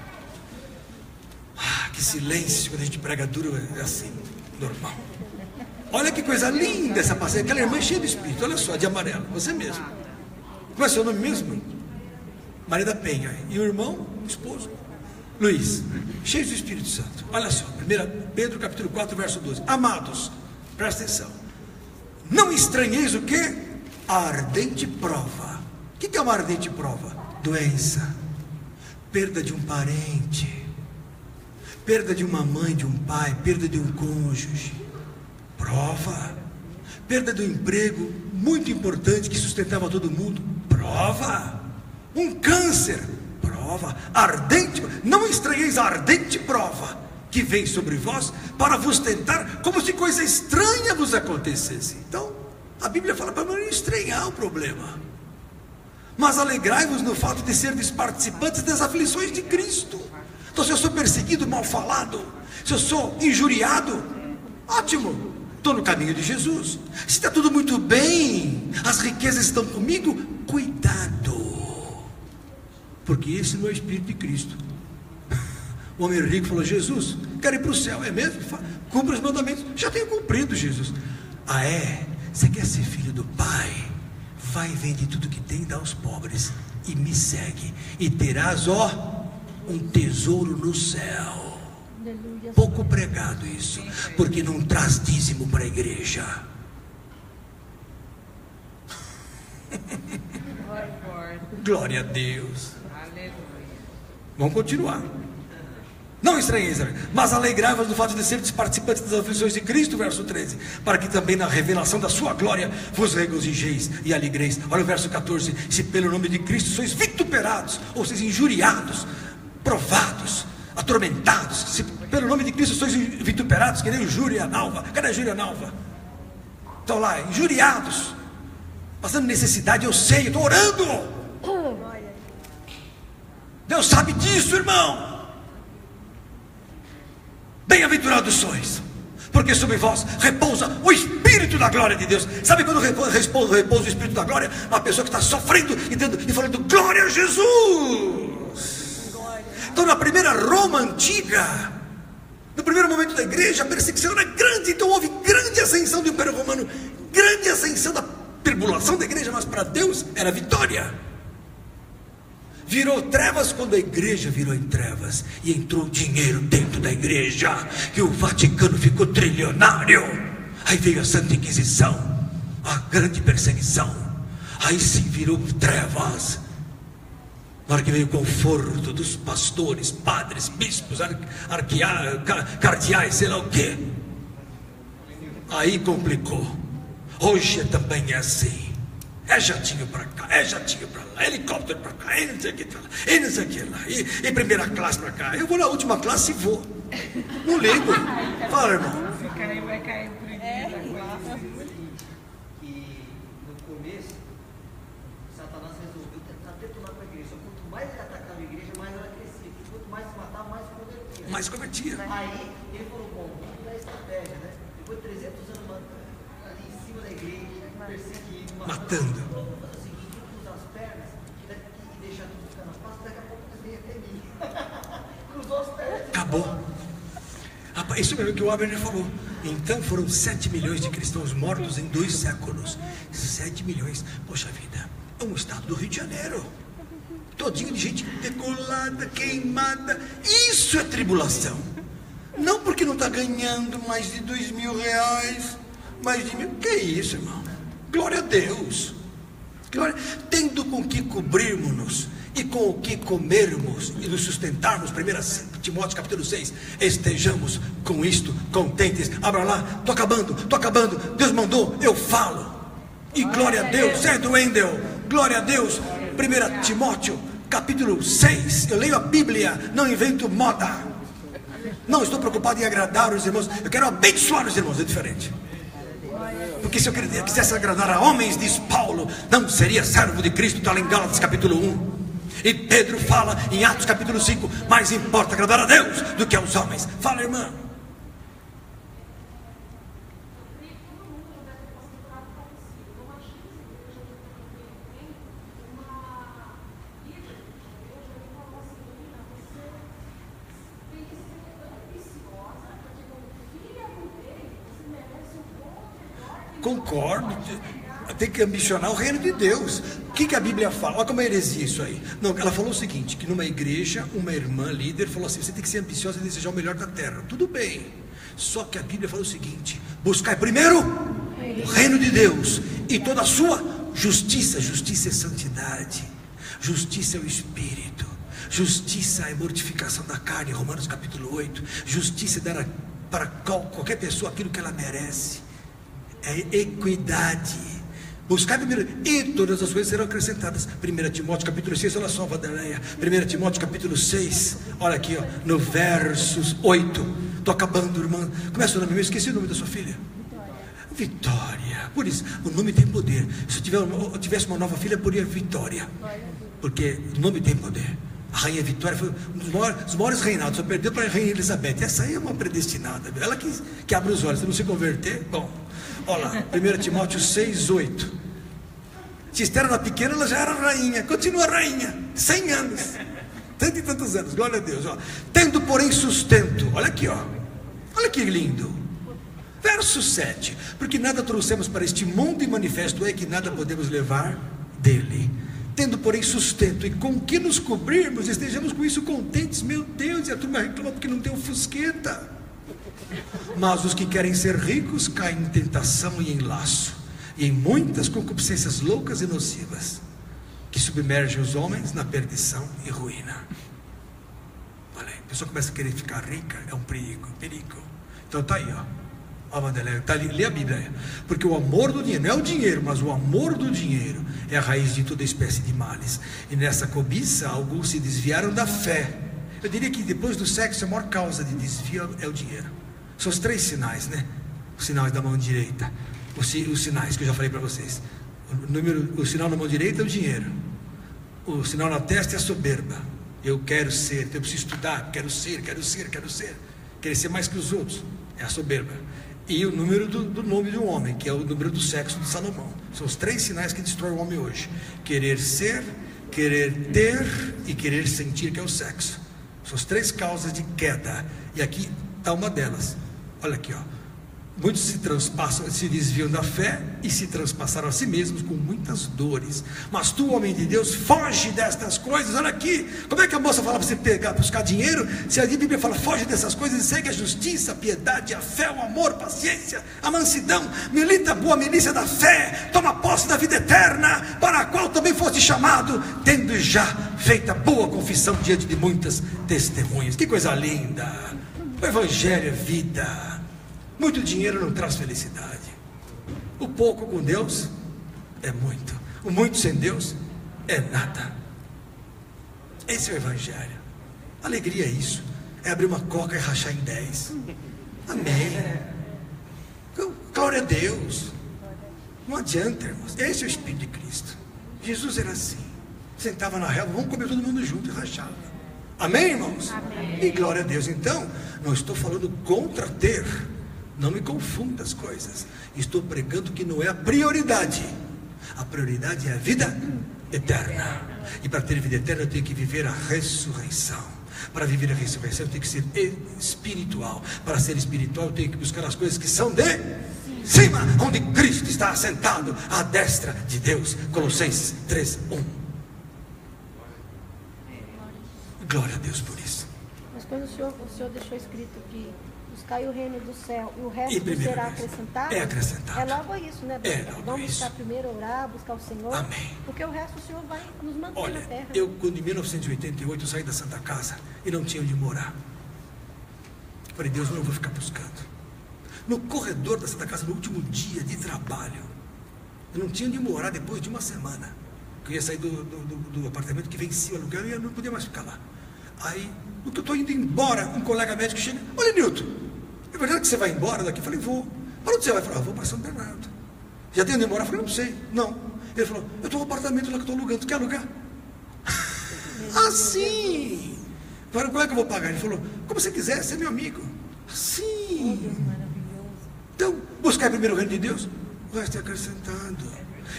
Que silêncio, quando a gente prega duro, é assim, normal. Olha que coisa linda essa passagem. Aquela irmã cheia de espírito, olha só, de amarelo, você mesmo. Como é seu nome mesmo? Maria da Penha. E o irmão, o esposo, Luiz, cheio do Espírito Santo. Olha só, 1 Pedro capítulo 4, verso 12. Amados, presta atenção. Não estranheis o que? A ardente prova. O que é uma ardente prova? Doença, perda de um parente, perda de uma mãe, de um pai, perda de um cônjuge, prova. Perda do emprego muito importante que sustentava todo mundo, prova. Um câncer, prova. Ardente, não estranheis a ardente prova que vem sobre vós para vos tentar, como se coisa estranha vos acontecesse. Então a Bíblia fala para não estranhar o problema, mas alegrai-vos no fato de serdes participantes das aflições de Cristo. Então, se eu sou perseguido, mal falado, se eu sou injuriado, ótimo, estou no caminho de Jesus. Se está tudo muito bem, as riquezas estão comigo, cuidado, porque esse não é o Espírito de Cristo. O homem rico falou, Jesus, quero ir para o céu, é mesmo? Cumpre os mandamentos. Já tenho cumprido, Jesus. Ah, é? Você quer ser filho do Pai? Vai, vende tudo que tem e dá aos pobres, e me segue, e terás, um tesouro no céu. Pouco pregado isso, porque não traz dízimo para a igreja. Glória a Deus. Vamos continuar. Não estranheis, mas alegrai-vos do fato de seres participantes das aflições de Cristo, verso 13, para que também na revelação da sua glória vos regozijeis e alegreis. Olha o verso 14: se pelo nome de Cristo sois vituperados, ou seja, injuriados, provados, atormentados, se pelo nome de Cristo sois vituperados, que nem o Júria Nalva. Cadê a Júria Nalva? Estão lá, injuriados, passando necessidade, eu sei, estou orando. Deus sabe disso, irmão. Bem-aventurados sois, porque sobre vós repousa o Espírito da glória de Deus. Sabe quando repousa o Espírito da glória? Uma pessoa que está sofrendo e falando glória a Jesus. Então na primeira Roma antiga, no primeiro momento da igreja, a perseguição era grande. Então houve grande ascensão do Império Romano, grande ascensão da tribulação da igreja, mas para Deus era vitória. Virou trevas quando a igreja virou em trevas e entrou dinheiro dentro da igreja, que o Vaticano ficou trilionário. Aí veio a Santa Inquisição, a grande perseguição. Aí sim virou trevas. Na hora que veio o conforto dos pastores, padres, bispos, cardeais, sei lá o que, aí complicou. Hoje também é assim. É jatinho para cá, é jatinho para lá, helicóptero para cá, e não sei o que lá, e não sei o que lá, e primeira classe para cá. Eu vou na última classe e vou. Não ligo. Fala, irmão. Vai cair por que no começo, Satanás resolveu tentar detonar com a igreja. Quanto mais ele atacava a igreja, mais ela crescia. Quanto mais se matava, mais se convertia. Mais convertia. Aí ele falou: bom, vamos mudar a estratégia, né? Depois de 300 anos ali em cima da igreja, perseguindo, matando. Vamos fazer o seguinte: vamos cruzar as pernas e deixar tudo ficar na paz. Daqui a pouco eles vêm até mim. Cruzou as pernas. Acabou. Isso mesmo que o Abner falou. Então foram 7 milhões de cristãos mortos em 2 séculos. 7 milhões. Poxa vida, é um estado do Rio de Janeiro, todinho de gente decolada, queimada. Isso é tribulação. Não porque não está ganhando mais de 2 mil reais, mais de 1.000. Que é isso, irmão? Glória a Deus. Glória. Tendo com que cobrirmos-nos e com o que comermos e nos sustentarmos, 1 Timóteo capítulo 6, estejamos com isto contentes. Abra lá, estou acabando, Deus mandou, eu falo, e glória a Deus. É do Wendel, glória a Deus. 1 Timóteo capítulo 6, eu leio a Bíblia, não invento moda, não estou preocupado em agradar os irmãos, eu quero abençoar os irmãos, é diferente. Porque se eu quisesse agradar a homens, diz Paulo, não seria servo de Cristo. Está lá em Gálatas capítulo 1. E Pedro fala em Atos capítulo 5, mais importa agradar a Deus do que aos homens. Fala, irmã. Concordo. Tem que ambicionar o reino de Deus. O que a Bíblia fala? Olha como é heresia isso aí. Não, ela falou o seguinte, que numa igreja, uma irmã líder falou assim: você tem que ser ambiciosa e desejar o melhor da terra. Tudo bem. Só que a Bíblia fala o seguinte: buscai primeiro o reino de Deus e toda a sua justiça. Justiça é santidade, justiça é o Espírito, justiça é mortificação da carne, Romanos capítulo 8. Justiça é dar para qualquer pessoa aquilo que ela merece. É equidade. Buscar primeiro, e todas as coisas serão acrescentadas. 1 Timóteo capítulo 6, olha só, Vandeléia. 1 Timóteo capítulo 6, olha aqui, ó, no versos 8. Estou acabando, irmã. Começa o nome, eu esqueci o nome da sua filha. Vitória. Por isso, o nome tem poder. Se eu tivesse uma nova filha, poria Vitória, porque o nome tem poder. A rainha Vitória foi um dos maiores reinados, só perdeu para a rainha Elizabeth. Essa aí é uma predestinada, ela que abre os olhos. Se não se converter, bom. Olha lá, 1 Timóteo 6, 8. Se Esther era pequena, ela já era rainha. Continua rainha, 100 anos, tanto e tantos anos, glória a Deus, ó. Tendo porém sustento, olha aqui, ó, olha que lindo. Verso 7. Porque nada trouxemos para este mundo, e manifesto é que nada podemos levar dele. Tendo porém sustento e com que nos cobrirmos, estejamos com isso contentes. Meu Deus, e a turma reclama porque não tem um fusqueta. Mas os que querem ser ricos caem em tentação e em laço, e em muitas concupiscências loucas e nocivas. que submerge os homens na perdição e ruína. Olha aí, a pessoa começa a querer ficar rica, é um perigo. Então está aí, ó. Tá ali, lê a Bíblia aí. Porque o amor do dinheiro, não é o dinheiro, mas o amor do dinheiro é a raiz de toda espécie de males. E nessa cobiça, alguns se desviaram da fé. Eu diria que depois do sexo, a maior causa de desvio é o dinheiro. São os 3 sinais, né? Os sinais da mão direita. Os sinais que eu já falei para vocês. O sinal na mão direita é o dinheiro. O sinal na testa é a soberba. Eu quero ser, eu preciso estudar, quero ser. Querer ser mais que os outros, é a soberba. E o número do nome de um homem, que é o número do sexo de Salomão. São os 3 sinais que destroem o homem hoje: querer ser, querer ter e querer sentir, que é o sexo. São as 3 causas de queda. E aqui está uma delas. Olha aqui, ó. Muitos se desviam da fé e se transpassaram a si mesmos com muitas dores. Mas tu, homem de Deus, foge destas coisas. Olha aqui, como é que a moça fala para você buscar dinheiro? Se a Bíblia fala, foge dessas coisas e segue a justiça, a piedade, a fé, o amor, a paciência, a mansidão. Milita a boa milícia da fé, toma posse da vida eterna, para a qual também foste chamado, tendo já feita boa confissão diante de muitas testemunhas. Que coisa linda! O Evangelho é vida. Muito dinheiro não traz felicidade. O pouco com Deus é muito. O muito sem Deus é nada. Esse é o Evangelho. Alegria é isso. É abrir uma coca e rachar em 10. Amém. Glória a Deus. Não adianta, irmãos. Esse é o Espírito de Cristo. Jesus era assim. Sentava na relva, vamos comer todo mundo junto e rachava. Amém, irmãos? Amém. E glória a Deus. Então, não estou falando contra ter. Não me confunda as coisas. Estou pregando que não é a prioridade. A prioridade é a vida eterna. E para ter vida eterna eu tenho que viver a ressurreição. Para viver a ressurreição eu tenho que ser espiritual. Para ser espiritual eu tenho que buscar as coisas que são de cima, onde Cristo está assentado à destra de Deus. Colossenses 3:1. Glória a Deus por isso. Mas quando o Senhor deixou escrito que buscar o reino do céu e o resto será acrescentado. É acrescentado. É logo isso, né? Vamos buscar primeiro orar, buscar o Senhor. Amém. Porque o resto o Senhor vai nos manter na terra. Eu quando em 1988 eu saí da Santa Casa e não tinha onde morar. Falei, Deus, eu vou ficar buscando. No corredor da Santa Casa, no último dia de trabalho, eu não tinha onde morar depois de uma semana. Eu ia sair do apartamento que vencia o aluguel e eu não podia mais ficar lá. Aí, no que eu estou indo embora, um colega médico chega, olha, Nilton, é verdade que você vai embora daqui? Eu falei, vou. Para onde você vai? Eu falei, vou para São Bernardo. Já tem onde morar? Eu falei, não sei. Não. Ele falou, eu estou no apartamento lá que eu estou alugando, tu quer alugar? Assim. Falei, como é que eu vou pagar? Ele falou, como você quiser, você é meu amigo. Assim. Então, buscar primeiro o reino de Deus, o resto é acrescentado.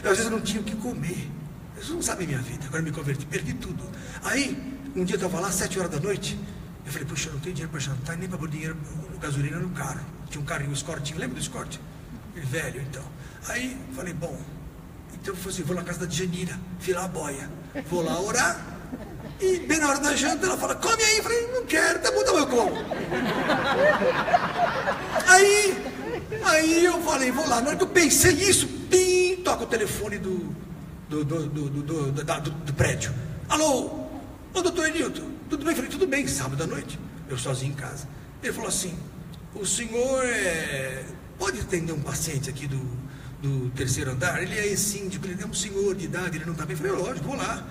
Eu, às vezes eu não tinha o que comer. Vocês não sabem minha vida. Agora eu me converti, perdi tudo. Aí, um dia eu estava lá, 7 horas da noite. Eu falei, puxa, eu não tenho dinheiro para jantar, nem para pôr dinheiro, gasolina no carro. Tinha um carrinho, um Escortinho, lembra do Escort? Velho, então. Aí, falei, bom, então eu falei assim, vou na casa da Djanira, filar a boia. Vou lá orar. E bem na hora da janta, ela fala, come aí. Eu falei, não quero, tá bom, então eu como. Aí eu falei, vou lá. Na hora que eu pensei isso, pim, toca o telefone do prédio. Alô? Ô, doutor Nilton, tudo bem? Eu falei, tudo bem, sábado à noite, eu sozinho em casa. Ele falou assim, o senhor pode atender um paciente aqui do terceiro andar? Ele é síndico, ele é um senhor de idade, ele não está bem. Eu falei, lógico, vou lá.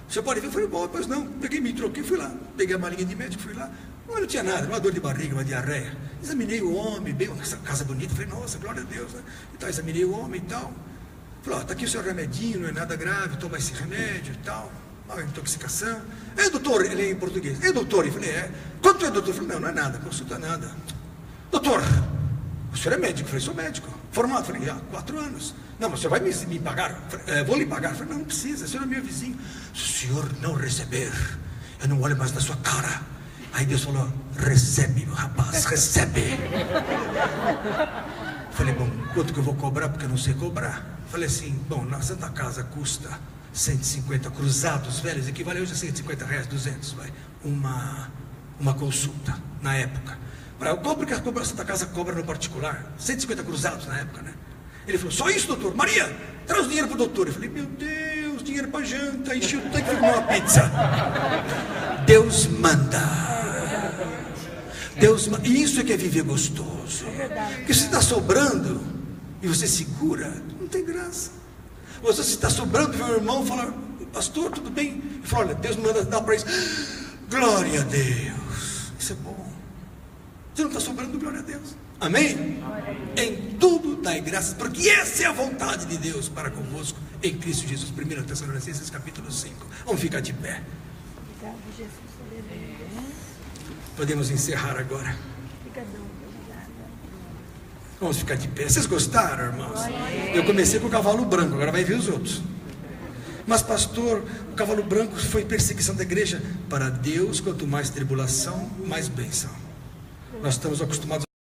O senhor pode vir? Eu falei, bom, pois não. Peguei, me troquei, fui lá. Peguei a malinha de médico, fui lá. Não tinha nada, uma dor de barriga, uma diarreia. Examinei o homem, bem, uma casa bonita. Falei, nossa, glória a Deus, né? Então, examinei o homem e tal. Falei, ó, tá aqui o seu remedinho, não é nada grave, toma esse remédio e tal. Uma intoxicação. Doutor, ele é em português. Doutor, eu falei, quanto é, doutor? Eu falei, não é nada, consulta nada. Doutor, o senhor é médico? Eu falei, sou médico. Formado? Eu falei, 4 anos. Não, mas o senhor vai me pagar? Falei, vou lhe pagar. Eu falei, não precisa, o senhor é meu vizinho. Se o senhor não receber, eu não olho mais na sua cara. Aí Deus falou, recebe, meu rapaz, recebe. Falei, bom, quanto que eu vou cobrar? Porque eu não sei cobrar. Falei assim, bom, na Santa Casa custa 150 cruzados velhos, equivale hoje a 150 reais, 200, vai. Uma consulta, na época. Eu cobro que a Santa Casa cobra no particular, 150 cruzados na época, né? Ele falou, só isso, doutor? Maria, traz o dinheiro pro doutor. Eu falei, meu Deus, dinheiro para janta, enchi o tanque e comer uma pizza. Deus manda. E isso é que é viver gostoso. Porque se está sobrando e você segura, não tem graça. Você, se está sobrando, vê o irmão falar: pastor, tudo bem? E fala: olha, Deus manda dar para isso. Glória a Deus. Isso é bom. Se não está sobrando, glória a Deus. Amém? Em tudo dai graças, porque essa é a vontade de Deus para convosco em Cristo Jesus. 1 Tessalonicenses capítulo 5. Vamos ficar de pé. Obrigado, Jesus. Aleluia. Podemos encerrar agora. Vamos ficar de pé. Vocês gostaram, irmãos? Eu comecei com o cavalo branco, agora vai ver os outros. Mas pastor, o cavalo branco foi perseguição da igreja. Para Deus, quanto mais tribulação, mais bênção. Nós estamos acostumados